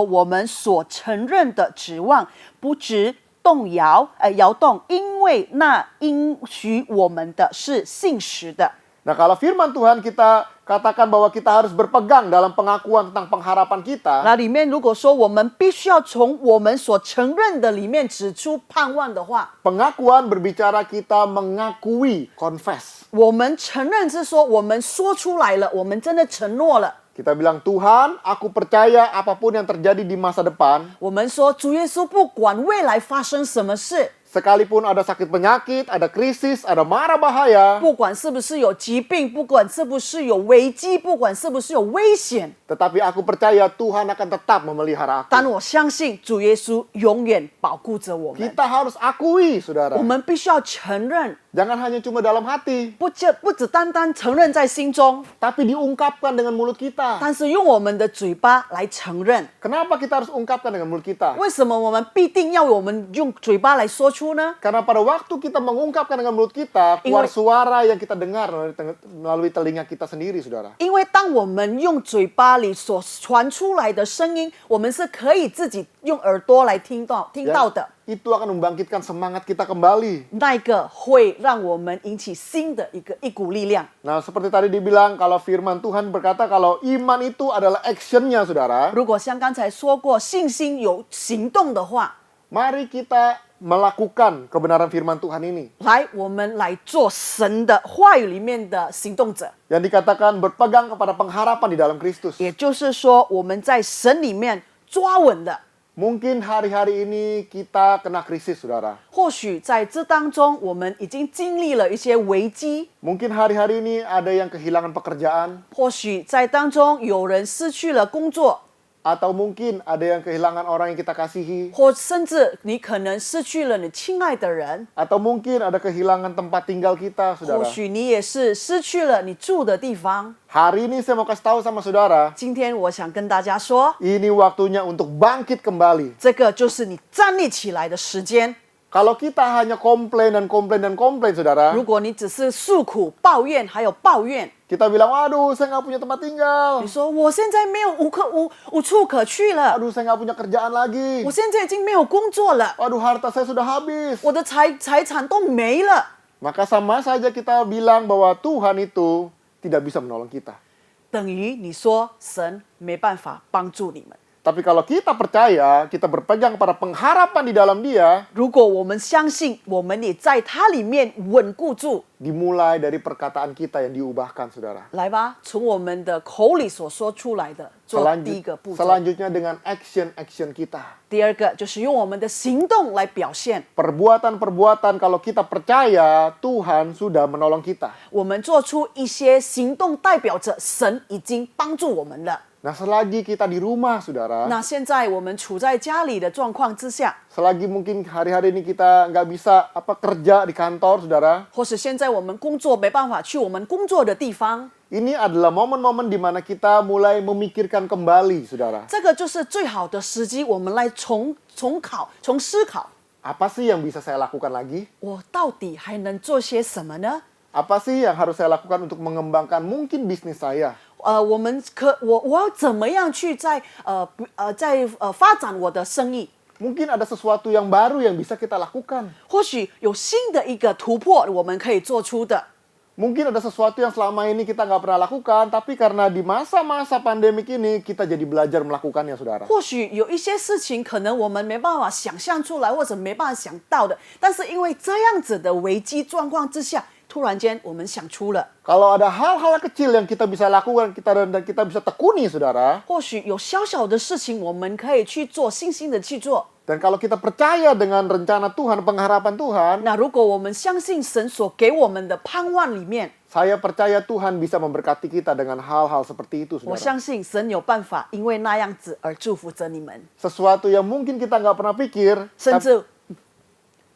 我们所承认的指望，不致摇动，因为那应许我们的是信实的。 Nah, kalau firman Tuhan kita katakan bahwa kita harus berpegang dalam pengakuan tentang pengharapan kita, 那里面如果说我们必须要从我们所承认的里面指出盼望的话， pengakuan berbicara kita mengakui, confess. 我们承认是说我们说出来了，我们真的承诺了。 Kita bilang, Tuhan, aku percaya apapun yang terjadi di masa depan, 我们说主耶稣，不管未来发生什么事， sekalipun ada sakit penyakit, ada krisis, ada mara bahaya, 不管是不是有疾病，不管是不是有危机，不管是不是有危险， tetapi aku percaya Tuhan akan tetap memelihara 但 aku. 我相信主耶稣永远保护着我们。 Kita harus akui, saudara. 我们必须要承认， Jangan hanya cuma dalam hati, 不只单单承认在心中， tapi diungkapkan dengan mulut kita. 但是用我们的嘴巴来承认。 Kenapa kita harus ungkapkan dengan mulut kita? 为什么我们必定要我们用嘴巴来说出呢？ Karena pada waktu kita mengungkapkan dengan mulut kita, keluar suara yang kita dengar melalui telinga kita sendiri, saudara. 因为当我们用嘴巴里所传出来的声音，我们是可以自己用耳朵来听到的。 Itu akan membangkitkan semangat kita kembali. 那个会让我们引起新的一股力量。 Nah, seperti tadi dibilang, kalau firman Tuhan berkata kalau iman itu adalah actionnya, saudara. 如果像刚才说过，信心有行动的话， Mari kita melakukan kebenaran firman Tuhan ini. 来，我们来做神的话语里面的行动者。 Yang dikatakan berpegang kepada pengharapan di dalam Kristus. 也就是说，我们在神里面抓稳的。 Mungkin hari-hari ini kita kena krisis, saudara. 或许在这当中，我们已经经历了一些危机。 Mungkin hari-hari ini ada yang kehilangan pekerjaan. 或许在当中有人失去了工作， Atau mungkin ada yang kehilangan orang yang kita kasihi. 或甚至你可能失去了你亲爱的人。 Atau mungkin ada kehilangan tempat tinggal kita, 或 saudara. 许你也是失去了你住的地方。 Hari ini saya mau kasih tahu sama saudara, 今天我想跟大家说， ini waktunya untuk bangkit kembali. 这个就是你站立起来的时间。 Kalau kita hanya komplain dan komplain dan komplain, saudara, 如果你只是诉苦、抱怨，还有抱怨， kita bilang, waduh, saya nggak punya tempat tinggal. 你说我现在没有无处可去了， Aduh, saya nggak punya kerjaan lagi. 我现在已经没有工作了， Waduh, harta saya sudah habis. 我的财产都没了。 Maka sama saja kita bilang bahwa Tuhan itu tidak bisa menolong kita. 等于你说神没办法帮助你们。 Tapi kalau kita percaya, kita berpegang pada pengharapan di dalam Dia, 如果我们相信，我们也在它里面稳固住。 dimulai dari perkataan kita yang diubahkan, saudara. 来吧，从我们的口里所说出来的，做第一个步骤。 Selanjutnya dengan action kita. 第二个就是用我们的行动来表现。 Perbuatan-perbuatan kalau kita percaya Tuhan sudah menolong kita. 我们做出一些行动，代表着神已经帮助我们了。 Nah, selagi kita di rumah, saudara, 那现在我们处在家里的状况之下， selagi mungkin hari-hari ini kita nggak bisa kerja di kantor, saudara, 或是现在我们工作没办法去我们工作的地方， ini adalah momen-momen di mana kita mulai memikirkan kembali, saudara. 这个就是最好的时机，我们来重思考， Apa sih yang bisa saya lakukan lagi? 我到底还能做些什么呢？ Apa sih yang harus saya lakukan untuk mengembangkan mungkin bisnis saya? 我要怎么样去在发展我的生意？ Mungkin ada sesuatu yang baru yang bisa kita lakukan. 或许有新的一个突破，我们可以做出的。 Mungkin ada sesuatu yang selama ini kita nggak pernah lakukan, tapi karena di masa-masa pandemik ini kita jadi belajar melakukannya, saudara. 或许有一些事情可能我们没办法想象出来，或者没办法想到的，但是因为这样子的危机状况之下，突然间我们想出了。 Kalau ada hal-hal kecil yang kita bisa lakukan dan kita bisa tekuni, saudara. 或许有小小的事情，我们可以去做，信心的去做。Dan kalau kita percaya dengan rencana Tuhan, pengharapan Tuhan, 那如果我们相信神所给我们的盼望里面， saya percaya Tuhan bisa memberkati kita dengan hal-hal seperti itu, 我 saudara. 相信神有办法，因为那样子而祝福着你们， Sesuatu yang mungkin kita nggak pernah pikir, 甚至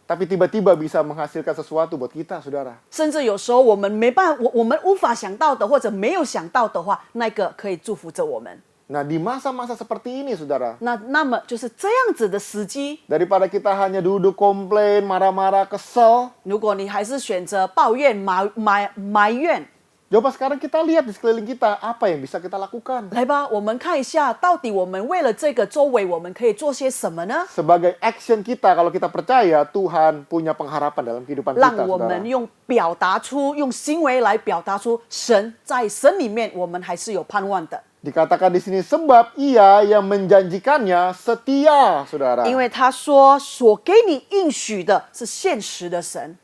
tapi tiba-tiba bisa menghasilkan sesuatu buat kita, saudara. 甚至有时候我们没办法，我们无法想到的，或者没有想到的话，那个可以祝福着我们。 Nah, di masa-masa seperti ini, saudara, 那么就是这样子的时机， daripada kita hanya duduk komplain, marah-marah, kesel, 如果你还是选择抱怨、埋怨， coba sekarang kita lihat di sekeliling kita, apa yang bisa kita lakukan. 来吧，我们看一下，到底我们为了这个周围，我们可以做些什么呢？ Sebagai action kita, kalau kita percaya Tuhan punya pengharapan dalam kehidupan 让 kita, 我 saudara. 们用表达出，用行为来表达出神在神里面，我们还是有盼望的。 Dikatakan di sini sebab ia yang menjanjikannya setia, saudara. 因为他说所给你应许的是现实的神，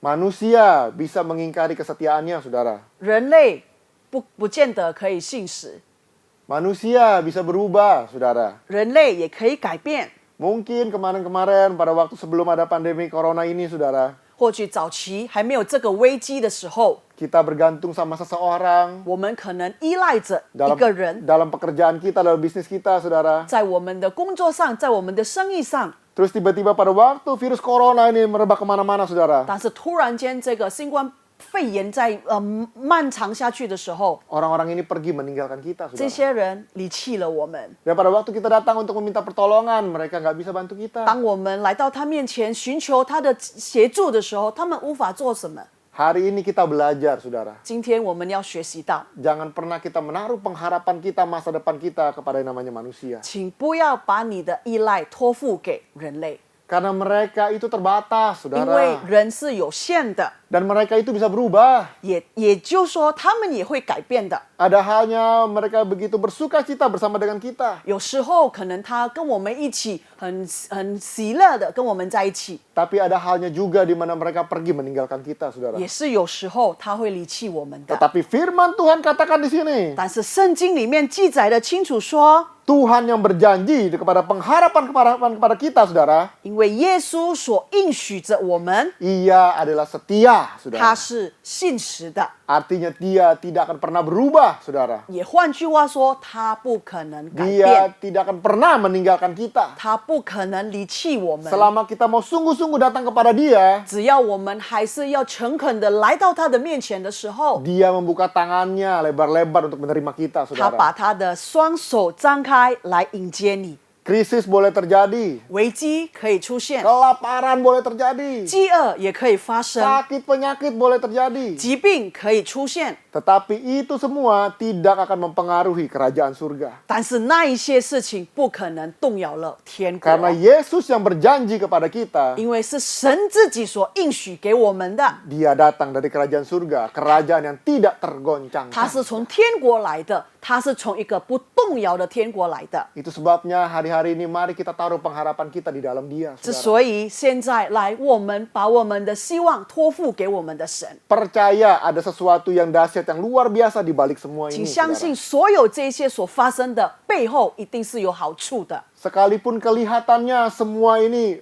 Manusia bisa mengingkari kesetiaannya, saudara. 人类不见得可以信实， Manusia bisa berubah, saudara. 人类也可以改变。 Mungkin kemarin-kemarin pada waktu sebelum ada pandemi corona ini, saudara, 或许早期还没有这个危机的时候， kita bergantung sama seseorang 我们可能依赖着一 dalam 个人， dalam pekerjaan kita, dalam bisnis kita, saudara. 在我们的工作上，在我们的生意上。 Terus tiba-tiba pada waktu virus corona ini merebak kemana-mana, saudara. 但是突然间，这个新冠肺炎在漫长下去的时候， Orang-orang ini pergi meninggalkan kita, 这 saudara. 些人离弃了我们。 Dan pada waktu kita datang untuk meminta pertolongan, mereka nggak bisa bantu kita. 当我们来到他面前寻求他的协助的时候，他们无法做什么。 Hari ini kita belajar, saudara. 今天我们要学习到， Jangan pernah kita menaruh pengharapan kita, masa depan kita kepada yang namanya manusia. 请不要把你的依赖托付给人类， Karena mereka itu terbatas, 因为 saudara. 人是有限的， Dan mereka itu bisa berubah. 也就是说，他们也会改变的。 Ada halnya mereka begitu bersuka cita bersama dengan kita. 有时候可能他跟我们一起很喜乐的跟我们在一起， Tapi ada halnya juga di mana mereka pergi meninggalkan kita, saudara. 也是有时候他会离弃我们的。 Tetapi firman Tuhan katakan di sini, 但是圣经里面记载的清楚说， Tuhan yang berjanji kepada pengharapan kepada kita, saudara, 因为耶稣所应许着我们， Ia adalah setia, 他 saudara. 是信实的。 Artinya dia tidak akan pernah berubah, saudara. 也换句话说，他不可能改 Dia 变， tidak akan pernah meninggalkan kita. 他不可能离弃我们。 Selama kita mau sungguh-sungguh datang kepada dia, 只要我们还是要诚恳的来到他的面前的时候， dia membuka tangannya lebar-lebar untuk menerima kita, 他把 saudara. 他的双手张开来迎接你。 Krisis boleh terjadi, 危机可以出现， kelaparan boleh terjadi, 饥饿也可以发生， sakit penyakit boleh terjadi. 疾病可以出现， Tetapi itu semua tidak akan mempengaruhi kerajaan surga. 但是那一些事情不可能动摇了天国， Karena Yesus yang berjanji kepada kita, 因为是神自己所应许给我们的， dia datang dari kerajaan surga, kerajaan yang tidak 他 tergoncangkan. 是从天国来的，他是从一个不动摇的天国来的。 Itu sebabnya hari-hari ini mari kita taruh pengharapan kita di dalam dia, 之 saudara. 所以现在来，我们把我们的希望托付给我们的神， Percaya ada sesuatu yang dahsyat, yang luar biasa di balik semua 请 ini, 相信 saudara. 所有这些所发生的背后，一定是有好处的。 Sekalipun kelihatannya semua ini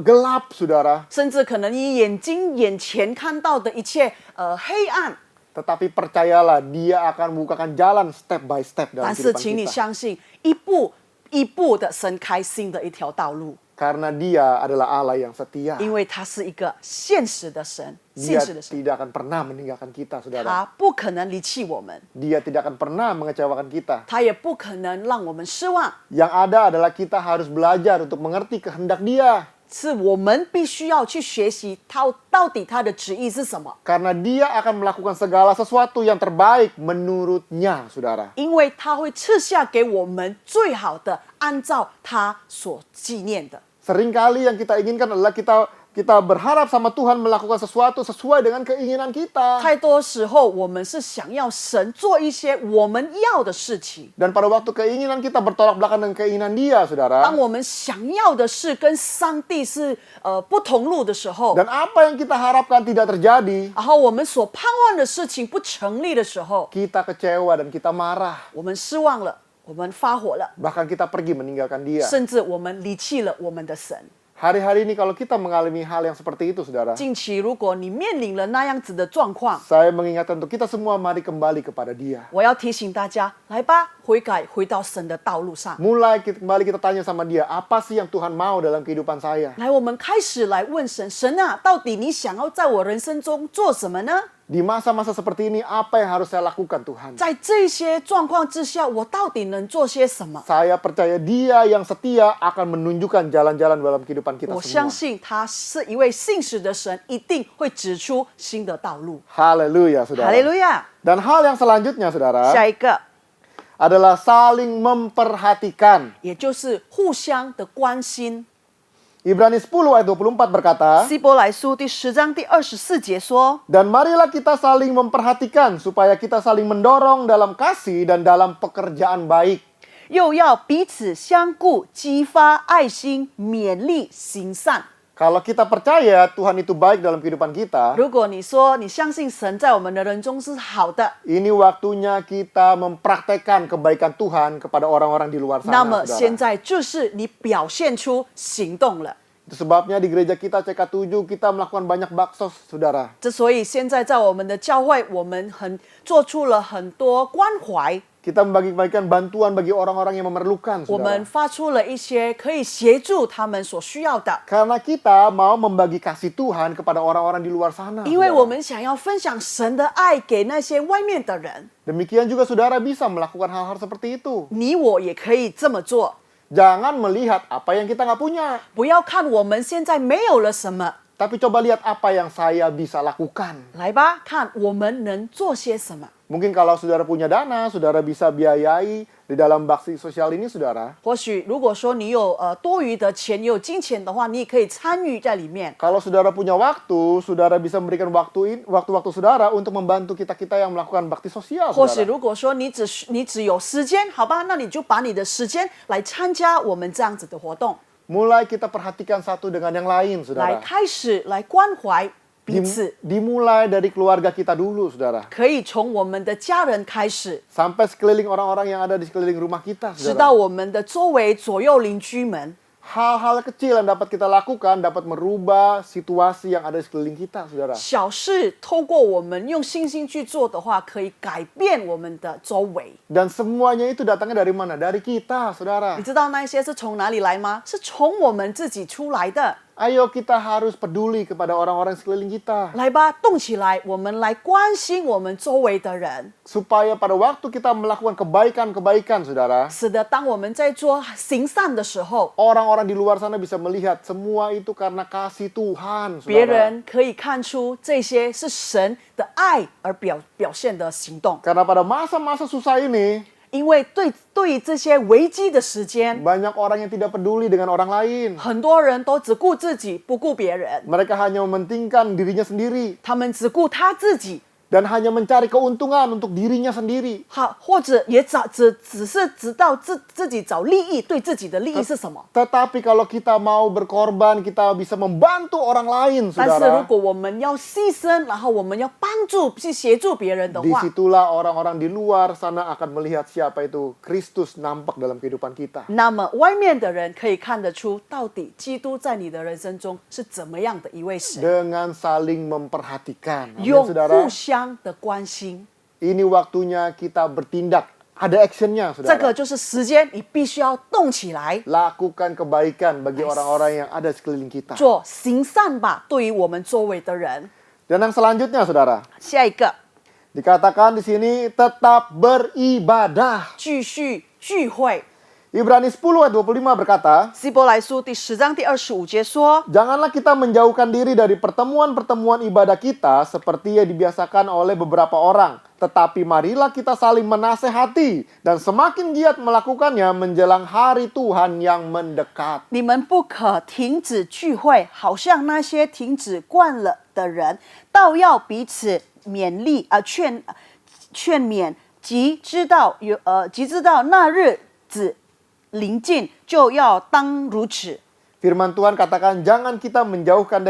gelap, saudara. 甚至可能你眼前看到的一切黑暗， Tetapi percayalah, dia akan membukakan jalan step by step 但 dalam 是 kehidupan 请你 kita. 相信，一步一步的伸开新的一条道路， Karena dia adalah Allah yang setia. 因为他是一个现实的神，信 Dia 实的神， tidak akan pernah meninggalkan kita, 他 saudara. 不可能离弃我们， Dia tidak akan pernah mengecewakan kita. 他也不可能让我们失望。 Yang ada adalah kita harus belajar untuk mengerti kehendak dia. 是我们必须要去学习到底他的旨意是什么， Karena dia akan melakukan segala sesuatu yang terbaik menurutnya, saudara. 因为他会赐下给我们最好的，按照他所纪念的。 Seringkali yang kita inginkan adalah kita berharap sama Tuhan melakukan sesuatu sesuai dengan keinginan kita. 太多时候，我们是想要神做一些我们要的事情。 Dan pada waktu keinginan kita bertolak belakang dengan keinginan dia, saudara. 当我们想要的事跟上帝是不同路的时候， Dan apa yang kita harapkan tidak terjadi, 然后我们所盼望的事情不成立的时候， kita kecewa dan kita marah. 我们失望了，我们发火了， bahkan kita pergi meninggalkan Dia. 甚至我们离弃了我们的神。 Hari-hari ini kalau kita mengalami hal yang seperti itu, saudara, 近期如果你面临了那样子的状况， saya mengingatkan untuk kita semua, mari kembali kepada Dia. 我要提醒大家，来吧，悔改，回到神的道路上。 Mulai kembali kita tanya sama Dia, apa sih yang Tuhan mau dalam kehidupan saya? 来，我们开始来问神，神啊，到底你想要在我人生中做什么呢？ Di masa-masa seperti ini, apa yang harus saya lakukan, Tuhan? 在这些状况之下，我到底能做些什么？ Saya percaya Dia yang setia akan menunjukkan jalan-jalan dalam kehidupan kita 我相 semua. 信他是一位信实的神，一定会指出新的道路。 Haleluya, 哈 saudara. 利路亚！ Dan hal yang selanjutnya, saudara, 下一个， adalah saling memperhatikan. 也就是互相的关心。 Ibrani 10 ayat 24 berkata, 希伯来书第10章第24节说 Dan marilah kita saling memperhatikan supaya kita saling mendorong dalam kasih dan dalam pekerjaan baik. 又要彼此相顾，激发爱心，勉励行善。 Kalau kita percaya Tuhan itu baik dalam kehidupan kita, 如果你说你相信神在我们的人中是好的， ini waktunya kita mempraktekkan kebaikan Tuhan kepada orang-orang di luar 那 sana, 么现 saudara. 在就是你表现出行动了。 Itu sebabnya di gereja kita CK7 kita melakukan banyak baksos, saudara. 之所以现在在我们的教会，我们做出了很多关怀， Kita membagi-bagikan bantuan bagi orang-orang yang memerlukan, 我 saudara. 们发出了一些可以协助他们所需要的， Karena kita mau membagi kasih Tuhan kepada orang-orang di luar sana. 因为 saudara. 我们想要分享神的爱给那些外面的人。 Demikian juga saudara bisa melakukan hal-hal seperti itu. 你我也可以这么做， Jangan melihat apa yang kita nggak punya. 不要看我们现在没有了什么， Tapi coba lihat apa yang saya bisa lakukan. 来吧，看我们能做些什么。 Mungkin kalau saudara punya dana, saudara bisa biayai di dalam bakti sosial ini, saudara. 或许如果说你有多余的钱，你有金钱的话，你也可以参与在里面。 Kalau saudara punya waktu, saudara bisa memberikan waktu-waktu saudara untuk membantu kita-kita yang melakukan bakti sosial, 或许 saudara. 如果说你只有时间，好吧，那你就把你的时间来参加我们这样子的活动， Mulai kita perhatikan satu dengan yang lain, 来 saudara. 开始来关怀彼此， Dimulai dari keluarga kita dulu, saudara. 可以从我们的家人开始， Sampai sekeliling orang-orang yang ada di sekeliling rumah kita, 直到 saudara. 我们的周围左右邻居们。 Hal-hal kecil yang dapat kita lakukan dapat merubah situasi yang ada di sekeliling kita, saudara. 小事透过我们用信心去做的话，可以改变我们的周围。 Dan semuanya itu datangnya dari mana? Dari kita, saudara. 你知道那些是从哪里来吗？是从我们自己出来的。 Ayo kita harus peduli kepada orang-orang sekeliling kita. 来吧，动起来，我们来关心我们周围的人， Supaya pada waktu kita melakukan kebaikan-kebaikan, saudara, 使得当我们在做行善的时候， orang-orang di luar sana bisa melihat semua itu karena kasih Tuhan, 别 saudara. 人可以看出这些是神的爱而表现的行动。 Karena pada masa-masa susah ini, 因为对于这些危机的时间， banyak orang yang tidak peduli dengan orang lain. 很多人都只顾自己，不顾别人， Mereka hanya mementingkan dirinya sendiri 他们只顾他自己。 dan hanya mencari keuntungan untuk dirinya sendiri. 好，或者也只是知道自己找利益，对自己的利益是什么。 Tetapi kalau kita mau berkorban, kita bisa membantu orang lain, 但是如 saudara. 果我们要牺牲，然后我们要帮助去协助别人的话， Disitulah orang-orang di luar sana akan melihat siapa itu Kristus nampak dalam kehidupan kita. 那么外面的人可以看得出，到底基督在你的人生中是怎么样的一位神， Dengan saling memperhatikan. Amin, 用 saudara. 互相的关心。 Ini waktunya kita bertindak. Ada actionnya, 这 saudara. 个就是时间，你必须要动起来， Lakukan kebaikan bagi orang-orang yang ada di sekeliling kita. 做行善吧，对于我们周围的人。 Dan yang selanjutnya, saudara, 下一个， dikatakan di sini tetap beribadah. 继续聚会。 Ibrani 10 ayat 25 berkata, 希伯来书第10章第25节说。 Janganlah kita menjauhkan diri dari pertemuan-pertemuan ibadah kita seperti yang dibiasakan oleh beberapa orang. Tetapi marilah kita saling menasehati dan semakin giat melakukannya menjelang hari Tuhan yang mendekat. 你们不可停止聚会，好像那些停止惯了的人，倒要彼此勉励劝勉，即知道那日子临近，就要当如此。 Firman Tuhan katakan jangan kita menjauhkan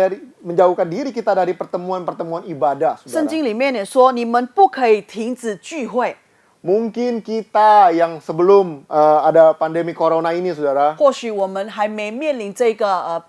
diri kita dari pertemuan-pertemuan ibadah. 圣 Saudara. 经里面也说，你们不可以停止聚会。Mungkin kita yang sebelum ada pandemi corona ini, saudara, 或许我们还没面临这个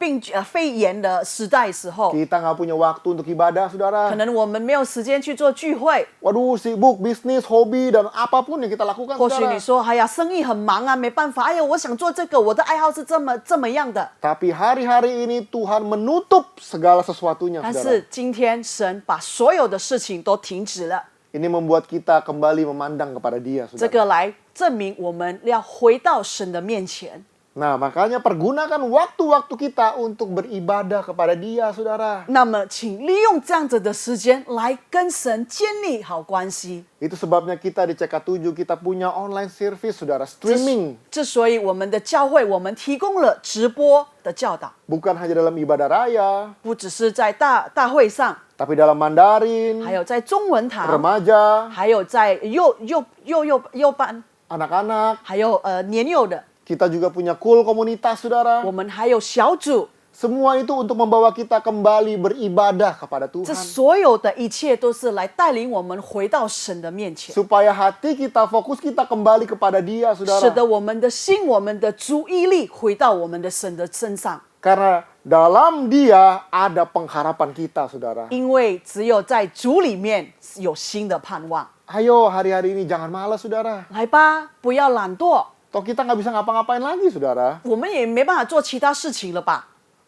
肺炎的时代时候， kita nggak punya waktu untuk ibadah, 可 saudara. 能我们没有时间去做聚会。 Waduh, sibuk bisnis, hobi, dan apapun yang kita lakukan, 或许 saudara. 你说，哎呀，生意很忙啊，没办法。哎呀，我想做这个，我的爱好是这么样的。 Tapi hari-hari ini Tuhan menutup segala sesuatunya, 但 saudara. 是今天神把所有的事情都停止了， Ini membuat kita kembali memandang kepada Dia, 这 saudara. 个来证明我们要回到神的面前。 Nah, makanya pergunakan waktu-waktu kita untuk beribadah kepada Dia, saudara. 那么，请利用这样子的时间来跟神建立好关系。 Itu sebabnya kita di CK7 kita punya online service, saudara, streaming. 之所以我们的教会，我们提供了直播的教导， Bukan hanya dalam ibadah raya, 不只是在大会上， tapi dalam Mandarin, 还有在中文堂， remaja, 还有在幼班， anak-anak. 还有年幼的， Kita juga punya cool komunitas, saudara. 我们还有小组。 Semua itu untuk membawa kita kembali beribadah kepada 这 Tuhan. 所有的一切都是来带领我们回到神的面前， Supaya hati kita, fokus kita kembali kepada Dia, 使 saudara. 得我们的心、我们的注意力回到我们的神的身上。 Karena dalam Dia ada pengharapan kita, saudara. 因为只有在主里面有新的盼望。 Ayo hari-hari ini jangan malas, saudara. 来吧，不要懒惰， Toh kita nggak bisa ngapa-ngapain lagi, saudara. 我们也没办法做其他事情了吧？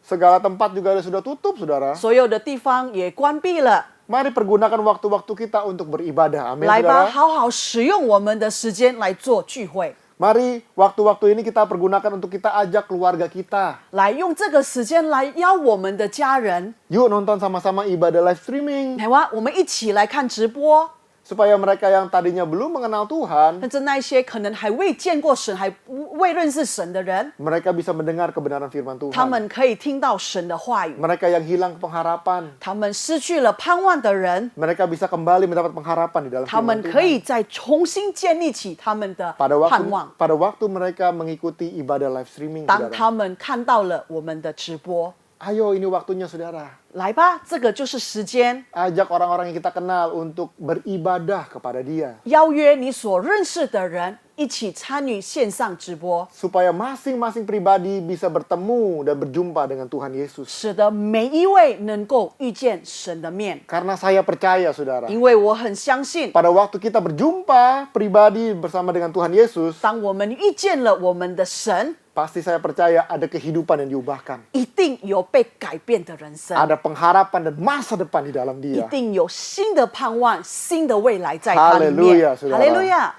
Segala tempat juga sudah tutup, saudara. 所有的地方也关闭了。 Mari pergunakan waktu-waktu kita untuk beribadah. Amin, 来吧， saudara. 好好使用我们的时间来做聚会， Mari waktu-waktu ini kita pergunakan untuk kita ajak keluarga kita. 来用这个时间来邀我们的家人， Yuk nonton sama-sama ibadah live streaming. 来吧，我们一起来看直播。 Supaya mereka yang tadinya belum mengenal Tuhan, 甚至那一些可能还未见过神、还未认识神的人， mereka bisa mendengar kebenaran firman 他 Tuhan. 们可以听到神的话语。 Mereka yang hilang pengharapan, 他们失去了盼望的人， mereka bisa kembali mendapat pengharapan di dalam 他们 firman 可 Tuhan. 以再重新建立起他们的 Pada 盼 waktu 望。 pada waktu mereka mengikuti ibadah live streaming, 当 saudara. 他们看到了我们的直播， Ayo ini waktunya, saudara. 来吧，这个就是时间， Ajak orang-orang yang kita kenal untuk beribadah kepada Dia. 邀约你所认识的人一起参与线上直播， Supaya masing-masing pribadi bisa bertemu dan berjumpa dengan Tuhan Yesus. 使得每一位能够遇见神的面。 Karena saya percaya, saudara, 因为我很相信， pada waktu kita berjumpa pribadi bersama dengan Tuhan Yesus, 当我们遇见了我们的神， pasti saya percaya ada kehidupan yang diubahkan. 一定有被改变的人生， Ada pengharapan dan masa depan di dalam 一 Dia. 定有新的盼望、新的未来在他里 Haleluya, 面。 saudara. 哈利路亚！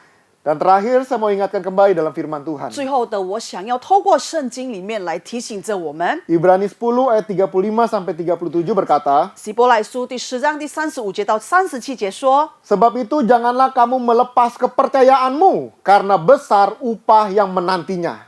Dan terakhir saya mau ingatkan kembali dalam firman Tuhan. 最后的，我想要透过圣经里面来提醒着我们。 Ibrani 10 ayat 35 sampai 37 berkata, 希伯来书第10章第35节到37节说： Sebab itu janganlah kamu melepas kepercayaanmu, karena besar upah yang menantinya.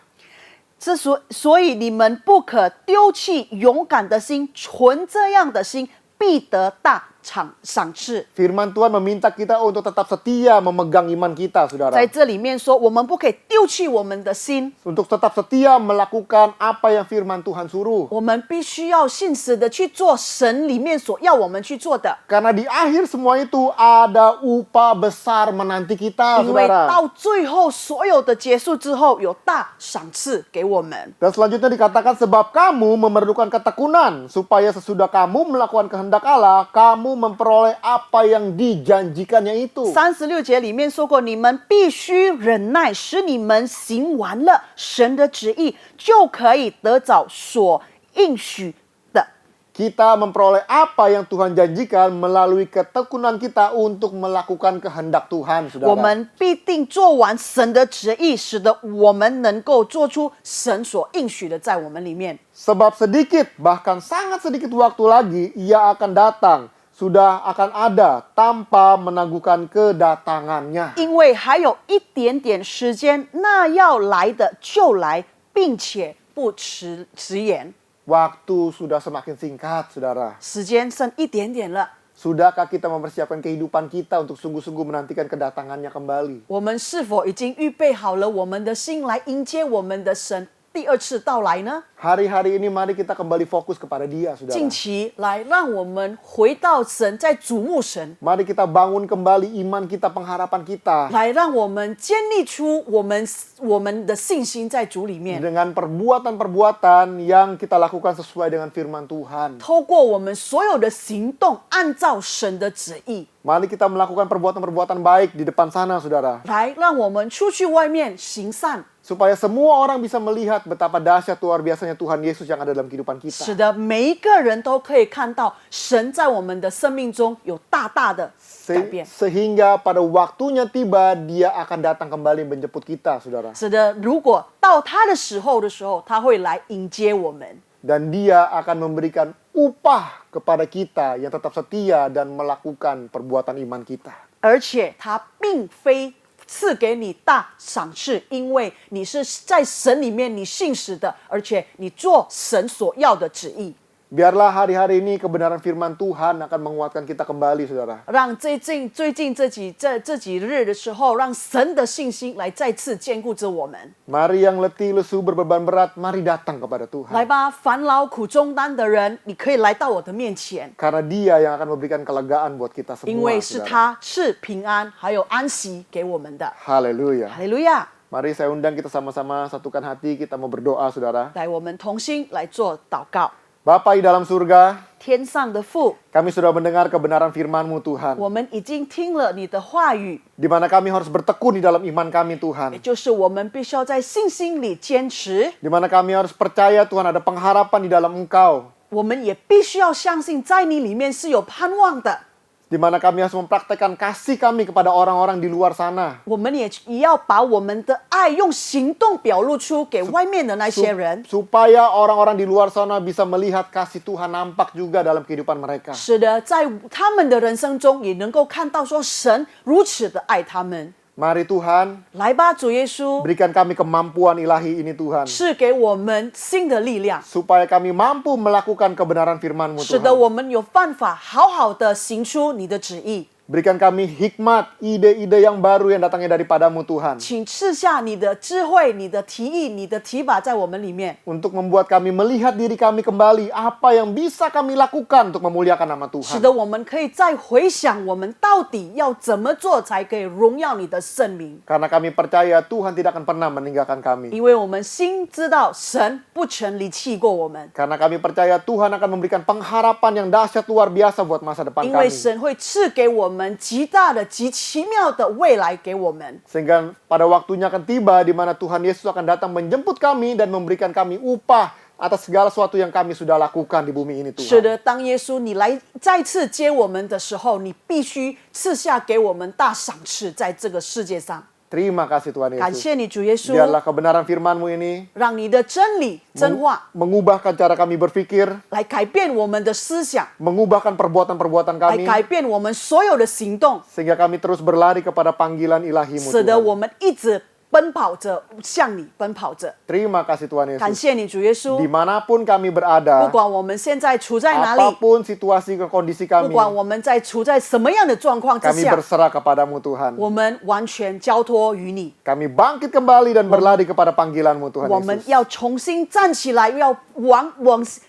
所以你们不可丢弃勇敢的心，存这样的心，必得大赏赐。 Firman Tuhan meminta kita untuk tetap setia memegang iman kita, 在 saudara. 这里面说，我们不可以丢弃我们的心， Untuk tetap setia melakukan apa yang firman Tuhan suruh. 我们必须要信实的去做神里面所要我们去做的。 Karena di akhir semua itu ada upah besar menanti kita, 因为 saudara. 到最后所有的结束之后，有大赏赐给我们。 Dan selanjutnya dikatakan sebab kamu memerlukan ketekunan supaya sesudah kamu melakukan kehendak Allah, kamu memperoleh apa yang dijanjikannya itu. 36节里面说过，你们必须忍耐，使你们行完了神的旨意，就可以得着所应许的。 Kita memperoleh apa yang Tuhan janjikan melalui ketekunan kita untuk melakukan kehendak Tuhan, 我 saudara. 们必定做完神的旨意，使得我们能够做出神所应许的在我们里面。 Sebab sedikit, bahkan sangat sedikit waktu lagi, ia akan datang. Sudah akan ada tanpa menangguhkan kedatangannya. 因为还有一点点时间，那要来的就来，并且不迟延。 Waktu sudah semakin singkat, saudara. 时间剩一点点了， Sudahkah kita mempersiapkan kehidupan kita untuk sungguh-sungguh menantikan kedatangannya kembali? 我们是否已经预备好了我们的心来迎接我们的神第二次到来呢？ Hari-hari ini mari kita kembali fokus kepada Dia, 近 saudara. 期来，让我们回到神，在瞩目神， Mari kita bangun kembali iman kita, pengharapan kita. 来让我们建立出我们的信心在主里面。 Dengan perbuatan-perbuatan yang kita lakukan sesuai dengan firman Tuhan. 透过我们所有的行动，按照神的旨意， Mari kita melakukan perbuatan-perbuatan baik di depan sana, saudara. 来让我们出去外面行善， Supaya semua orang bisa melihat betapa dahsyat luar biasanya Tuhan Yesus yang ada dalam kehidupan 使 kita. 得每一个人都可以看到神在我们的生命中有大大的改变， Sehingga pada waktunya tiba, Dia akan datang kembali menjemput kita, saudara. 使得如果到他的时候，他会来迎接我们。 Dan Dia akan memberikan upah kepada kita yang tetap setia dan melakukan perbuatan iman kita. 而且他并非赐给你大赏赐，因为你是在神里面你信实的，而且你做神所要的旨意。 Biarlah hari-hari ini kebenaran firman Tuhan akan menguatkan kita kembali, saudara. 让最近这几日的时候，让神的信心来再次坚固着我们。 Mari yang letih, lesu, berbeban berat, mari datang kepada 来 Tuhan. 吧，烦恼苦重担的人，你可以来到我的面前， Karena Dia yang akan memberikan kelegaan buat kita 因 semua, 为是 saudara. 他是平安还有安息给我们的。 Haleluya. 哈利路亚！ Mari saya undang kita sama-sama satukan hati, kita mau berdoa, saudara. 来，我们同心来做祷告。 Bapa di dalam surga, 天上的父， kami sudah mendengar kebenaran firman-Mu, Tuhan. 我们已经听了你的话语， Di mana kami harus bertekun di dalam iman kami, 也 Tuhan. 就是我们必须要在信心里坚持， Di mana kami harus percaya, Tuhan, ada pengharapan di dalam Engkau. 我们也必须要相信，在你里面是有盼望的。 Di mana kami harus mempraktekkan kasih kami kepada orang-orang di luar sana. 我们也要把我们的爱用行动表露出给外面的那些人， Supaya orang-orang di luar sana bisa melihat kasih Tuhan nampak juga dalam kehidupan mereka. 使得在他们的人生中也能够看到说神如此的爱他们。 Mari Tuhan, 来吧，主耶稣， berikan kami kemampuan ilahi ini, Tuhan. 赐给我们新的力量， Supaya kami mampu melakukan kebenaran firman-Mu, 使得 Tuhan. 我们有办法好好的行出你的旨意。 Berikan kami hikmat, ide-ide yang baru yang datangnya daripada-Mu, Tuhan. 请赐下你的智慧、你的提议、你的提拔在我们里面， Untuk membuat kami melihat diri kami kembali, apa yang bisa kami lakukan untuk memuliakan nama 使 Tuhan. 得我们可以再回想我们到底要怎么做才可以荣耀你的圣名。 Karena kami percaya Tuhan tidak akan pernah meninggalkan kami. 因为我们心知道神不曾离弃过我们， Karena kami percaya Tuhan akan memberikan pengharapan yang dahsyat luar biasa buat masa depan 因为 kami. 神会赐给我们极大的、极奇妙的未来给我们。 Sehingga pada waktunya akan tiba di mana Tuhan Yesus akan datang menjemput kami dan memberikan kami upah atas segala sesuatu yang kami sudah lakukan di bumi ini, 是 Tuhan. 的，当耶稣你来再次接我们的时候，你必须赐下给我们大赏赐，在这个世界上。 Terima kasih Tuhan 感 Yesus. 谢你，主耶稣， Biarlah kebenaran firman-Mu ini 让你的真理、真话 mengubahkan cara kami berpikir, 来改变我们的思想， mengubahkan perbuatan-perbuatan 来 kami, 改变我们所有的行动， sehingga kami terus berlari kepada panggilan ilahi-Mu, 使得 Tuhan. 我们一直奔跑着向你奔跑着。 Terima kasih Tuhan 感 Yesus. 谢你，主耶稣。 Dimanapun kami 不 berada, 管我们现在处在哪里， apapun situasi ke kondisi 不 kami, 管我们在处在什么样的状况之 kami 下， berserah kepadamu Tuhan. 我们完全交托于你。 Kami bangkit kembali dan berlari kepada panggilan-Mu Tuhan 我们 Yesus. 要重新站起来，要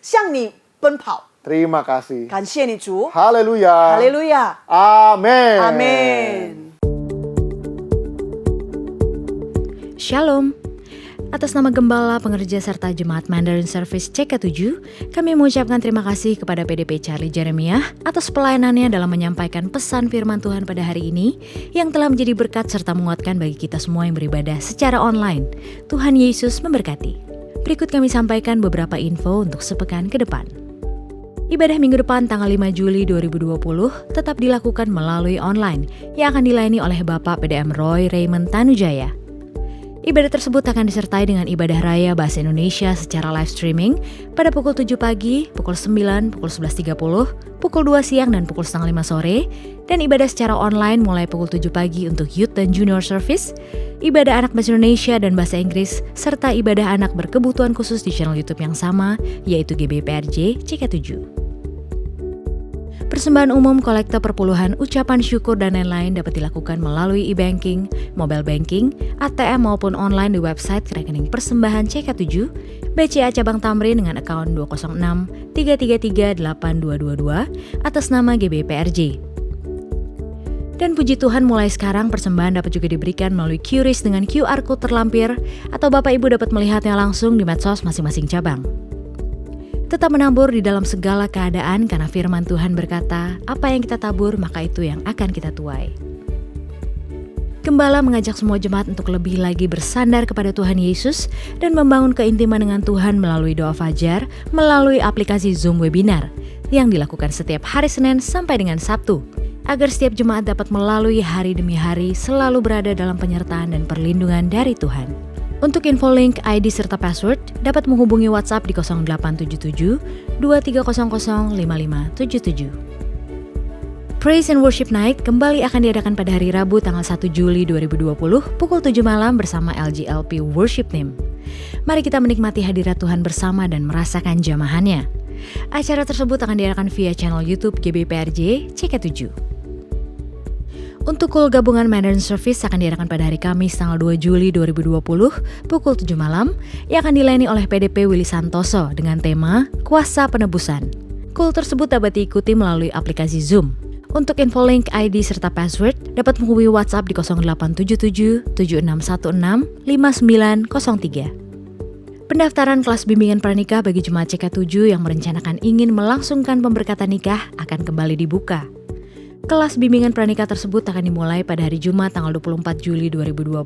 向你奔跑。 Terima kasih. 感谢你，主， Haleluya. 哈利路亚， Amin. 阿门。 Shalom. Atas nama Gembala, pengerja serta Jemaat Mandarin Service CK7, kami mengucapkan terima kasih kepada PDP Charlie Jeremiah atas pelayanannya dalam menyampaikan pesan firman Tuhan pada hari ini yang telah menjadi berkat serta menguatkan bagi kita semua yang beribadah secara online. Tuhan Yesus memberkati. Berikut kami sampaikan beberapa info untuk sepekan ke depan. Ibadah minggu depan tanggal 5 Juli 2020 tetap dilakukan melalui online yang akan dilayani oleh Bapak PDM Roy Raymond Tanujaya. Ibadah tersebut akan disertai dengan ibadah raya bahasa Indonesia secara live streaming pada pukul 7 pagi, pukul 9, pukul 11.30, pukul 2 siang dan pukul setengah 5 sore, dan ibadah secara online mulai pukul 7 pagi untuk youth dan junior service, ibadah anak bahasa Indonesia dan bahasa Inggris, serta ibadah anak berkebutuhan khusus di channel YouTube yang sama, yaitu GBPRJ CK7. Persembahan umum, kolekte perpuluhan, ucapan syukur, dan lain-lain dapat dilakukan melalui e-banking, mobile banking, ATM maupun online di website rekening persembahan CK7, BCA Cabang Tamrin dengan akun 206 333 8222 atas nama GBPRJ. Dan puji Tuhan mulai sekarang persembahan dapat juga diberikan melalui QRIS dengan QR Code terlampir atau Bapak Ibu dapat melihatnya langsung di medsos masing-masing cabang. Tetap menabur di dalam segala keadaan karena firman Tuhan berkata, apa yang kita tabur maka itu yang akan kita tuai. Gembala mengajak semua jemaat untuk lebih lagi bersandar kepada Tuhan Yesus dan membangun keintiman dengan Tuhan melalui doa fajar melalui aplikasi Zoom webinar yang dilakukan setiap hari Senin sampai dengan Sabtu, agar setiap jemaat dapat melalui hari demi hari selalu berada dalam penyertaan dan perlindungan dari Tuhan. Untuk info link, ID serta password dapat menghubungi WhatsApp di 0877 2300 5577. Praise and Worship Night kembali akan diadakan pada hari Rabu tanggal 1 Juli 2020 pukul 7 malam bersama LGLP Worship Team. Mari kita menikmati hadirat Tuhan bersama dan merasakan jamahannya. Acara tersebut akan diadakan via channel YouTube GBPRJ CK7. Untuk kul gabungan Mandarin Service akan diadakan pada hari Kamis tanggal 2 Juli 2020 pukul 7 malam yang akan dilayani oleh PDP Willy Santoso dengan tema Kuasa Penebusan. Kul tersebut dapat diikuti melalui aplikasi Zoom. Untuk info link, ID serta password dapat menghubungi WhatsApp di 0877 7616 5903. Pendaftaran kelas bimbingan pranikah bagi jemaat CK7 yang merencanakan ingin melangsungkan pemberkatan nikah akan kembali dibuka. Kelas bimbingan pranikah tersebut akan dimulai pada hari Jumat tanggal 24 Juli 2020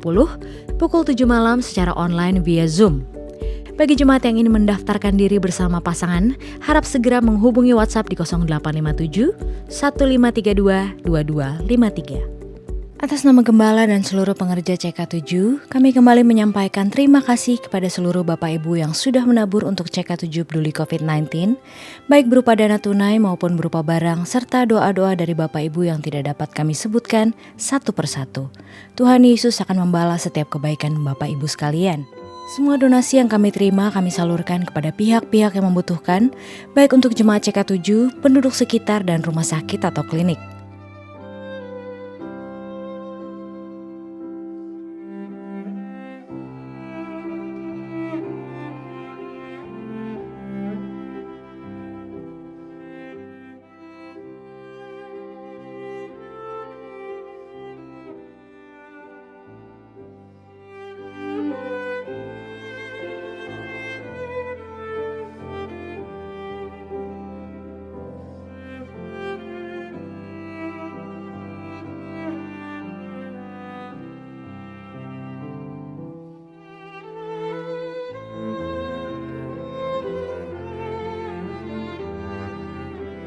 pukul 7 malam secara online via Zoom. Bagi jemaat yang ingin mendaftarkan diri bersama pasangan, harap segera menghubungi WhatsApp di 0857 1532 2253. Atas nama Gembala dan seluruh pengerja CK7, kami kembali menyampaikan terima kasih kepada seluruh Bapak Ibu yang sudah menabur untuk CK7 peduli COVID-19, baik berupa dana tunai maupun berupa barang, serta doa-doa dari Bapak Ibu yang tidak dapat kami sebutkan satu persatu. Tuhan Yesus akan membalas setiap kebaikan Bapak Ibu sekalian. Semua donasi yang kami terima kami salurkan kepada pihak-pihak yang membutuhkan, baik untuk jemaat CK7, penduduk sekitar, dan rumah sakit atau klinik.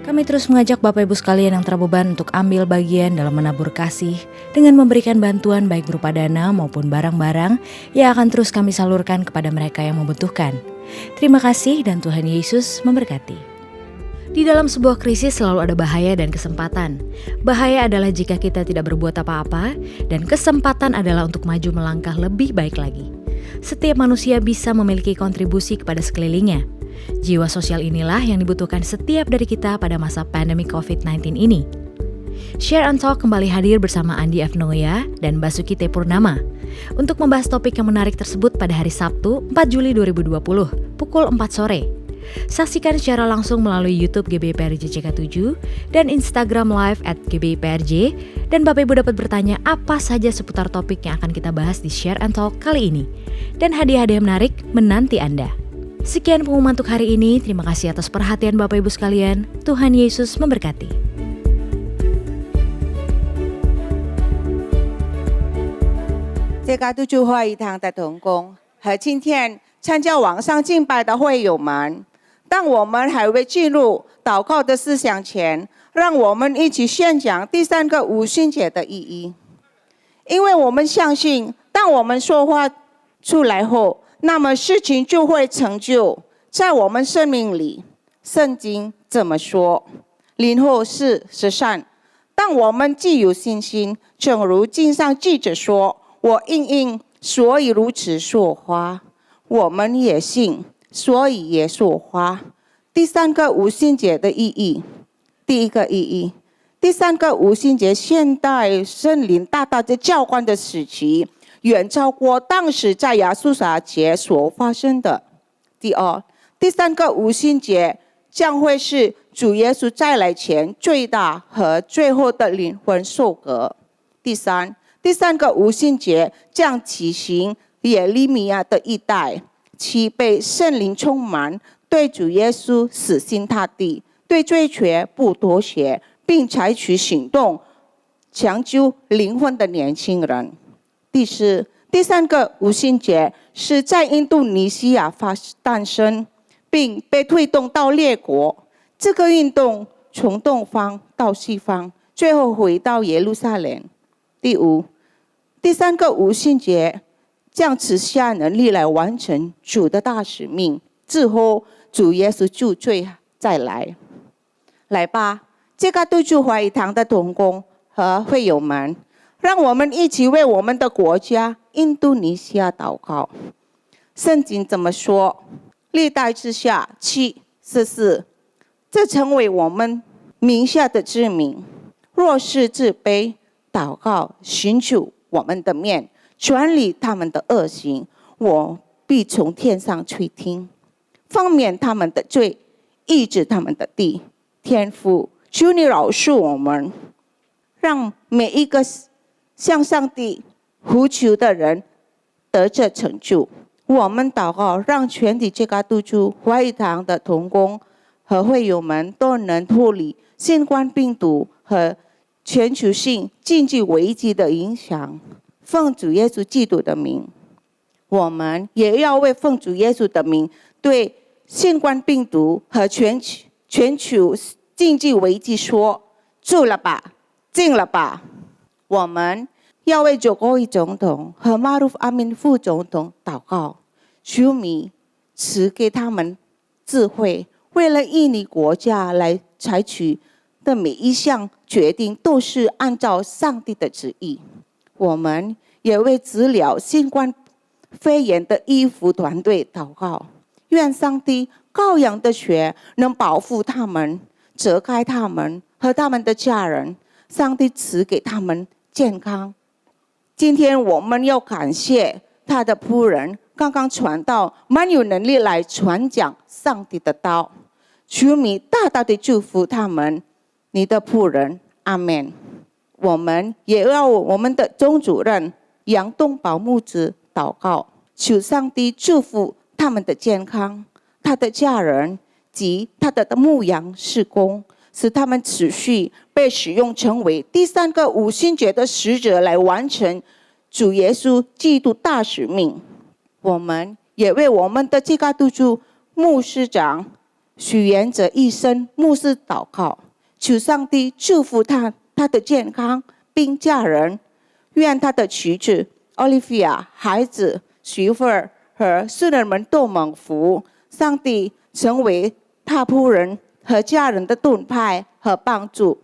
Kami terus mengajak Bapak Ibu sekalian yang terbeban untuk ambil bagian dalam menabur kasih dengan memberikan bantuan baik berupa dana maupun barang-barang yang akan terus kami salurkan kepada mereka yang membutuhkan. Terima kasih dan Tuhan Yesus memberkati. Di dalam sebuah krisis selalu ada bahaya dan kesempatan. Bahaya adalah jika kita tidak berbuat apa-apa, dan kesempatan adalah untuk maju melangkah lebih baik lagi. Setiap manusia bisa memiliki kontribusi kepada sekelilingnya. Jiwa sosial inilah yang dibutuhkan setiap dari kita pada masa pandemi COVID-19 ini. Share and Talk kembali hadir bersama Andi F. Noya dan Basuki T. Purnama untuk membahas topik yang menarik tersebut pada hari Sabtu 4 Juli 2020 pukul 4 sore. Saksikan secara langsung melalui YouTube GBPRJ CK7 dan Instagram Live @GBPRJ, dan Bapak Ibu dapat bertanya apa saja seputar topik yang akan kita bahas di Share and Talk kali ini. Dan hadiah-hadiah menarik menanti Anda. Sekian pengumuman untuk hari ini. Terima kasih atas perhatian Bapak Ibu sekalian. Tuhan Yesus memberkati. CK7话语堂的同工和今天参加网上敬拜的会友们，当我们还未进入祷告的思想前，让我们一起宣讲第三个五旬节的意义。因为我们相信，当我们说话出来后，那么事情就会成就在我们生命里。圣经这么说：灵后是实善。但我们既有信心，正如经上记着说：“我因所以如此说话。”我们也信，所以也说话。第三个五旬节的意义，第一个意义。第三个五旬节，现代圣灵大大的教官的时期，远超过当时在亚述撒节所发生的。第二，第三个五旬节将会是主耶稣再来前最大和最后的灵魂受割。第三，第三个五旬节将举行耶利米亚的一代，其被圣灵充满，对主耶稣死心塌地，对追求不妥协，并采取行动抢救灵魂的年轻人。第四，第三个五旬节是在印度尼西亚诞生，并被推动到列国。这个运动从东方到西方，最后回到耶路撒冷。第五，第三个五旬节将赐下能力来完成主的大使命，之后主耶稣就再来。来吧，这个对主怀疑堂的同工和会友们，让我们一起为我们的国家印度尼西亚祷告。圣经怎么说？历代志下7:14，这成为我们名下的知名。若是自卑，祷告，寻求我们的面，转离他们的恶行，我必从天上垂听，放免他们的罪，医治他们的地。天父，求你饶恕我们，让每一个向上帝呼求的人得着成就。我们祷告，让全体这个督主怀疑堂的同工和会友们都能脱离新冠病毒和全球性经济危机的影响。奉主耶稣基督的名，我们也要为奉主耶稣的名，对新冠病毒和全球经济危机说：住了吧，静了吧。我们要为Jokowi总统和Maruf Amin副总统祷告，求你赐给他们智慧，为了印尼国家来采取的每一项决定都是按照上帝的旨意。我们也为治疗新冠肺炎的医护团队祷告，愿上帝羔羊的血能保护他们，遮盖他们和他们的家人，上帝赐给他们健康。今天我们要感谢他的仆人刚刚传道，蛮有能力来传讲上帝的道，求你大大的祝福他们，你的仆人，阿们。我们也要我们的总主任杨东宝牧师祷告，求上帝祝福他们的健康，他的家人及他的牧羊事工，使他们持续被使用成为第三个五旬节的使者，来完成主耶稣基督大使命。我们也为我们的基督徒牧师长许愿者一生牧师祷告，求上帝祝福他的健康并家人，愿他的妻子 Olivia、 孩子、媳妇儿和孙儿们都蒙福，上帝成为他仆人和家人的盾牌和帮助。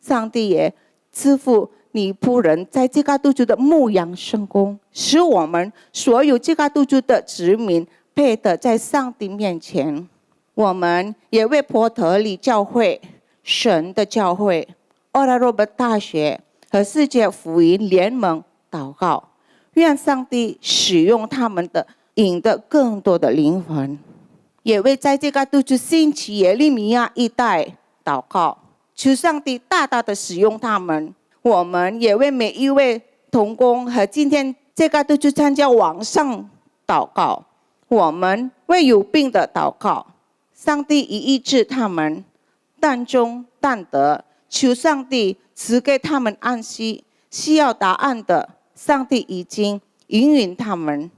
上帝也赐福你仆人在这个督主的牧羊圣工，使我们所有这个督主的子民配得在上帝面前。我们也为波特里教会、神的教会、奥拉罗伯大学和世界福音联盟祷告，愿上帝使用他们的，引得更多的灵魂。也为在这个督主兴起耶利米亚一代祷告，求上帝大大的使用他们。我们也为每一位同工和今天这个督主参加网上祷告，我们为有病的祷告，上帝已医治他们，但中但得，求上帝赐给他们安息。需要答案的，上帝已经应允他们。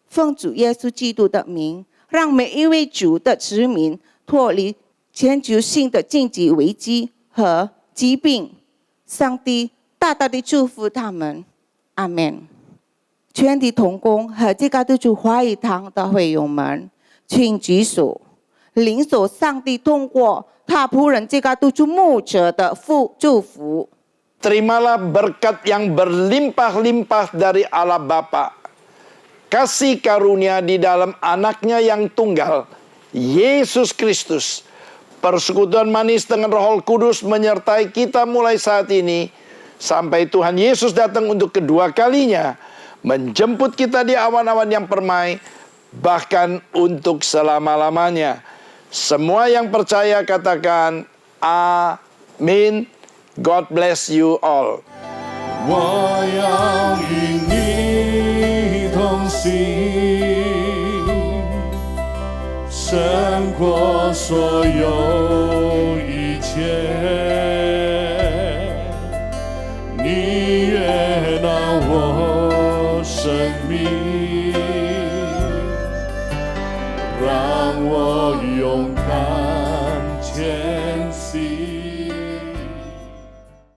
奉主耶稣基督的名，让每一位主的子民脱离全球性的经济危机和疾病，上帝大大的祝福他们，阿们。全体同工和这个督主怀疑堂的会友们，请举手，领受上帝通过他仆人这个督主牧者的祝福。Terimalah berkat yang berlimpah-limpah dari Allah Bapa, kasih karunia di dalam anaknya yang tunggal, Yesus Kristus, persekutuan manis dengan Roh Kudus menyertai kita mulai saat ini sampai Tuhan Yesus datang untuk kedua kalinya, menjemput kita di awan-awan yang permai, bahkan untuk selama-lamanya. Semua yang percaya katakan amin. God bless you all. 我要与你同行，胜过所有一切。你悦纳我生命。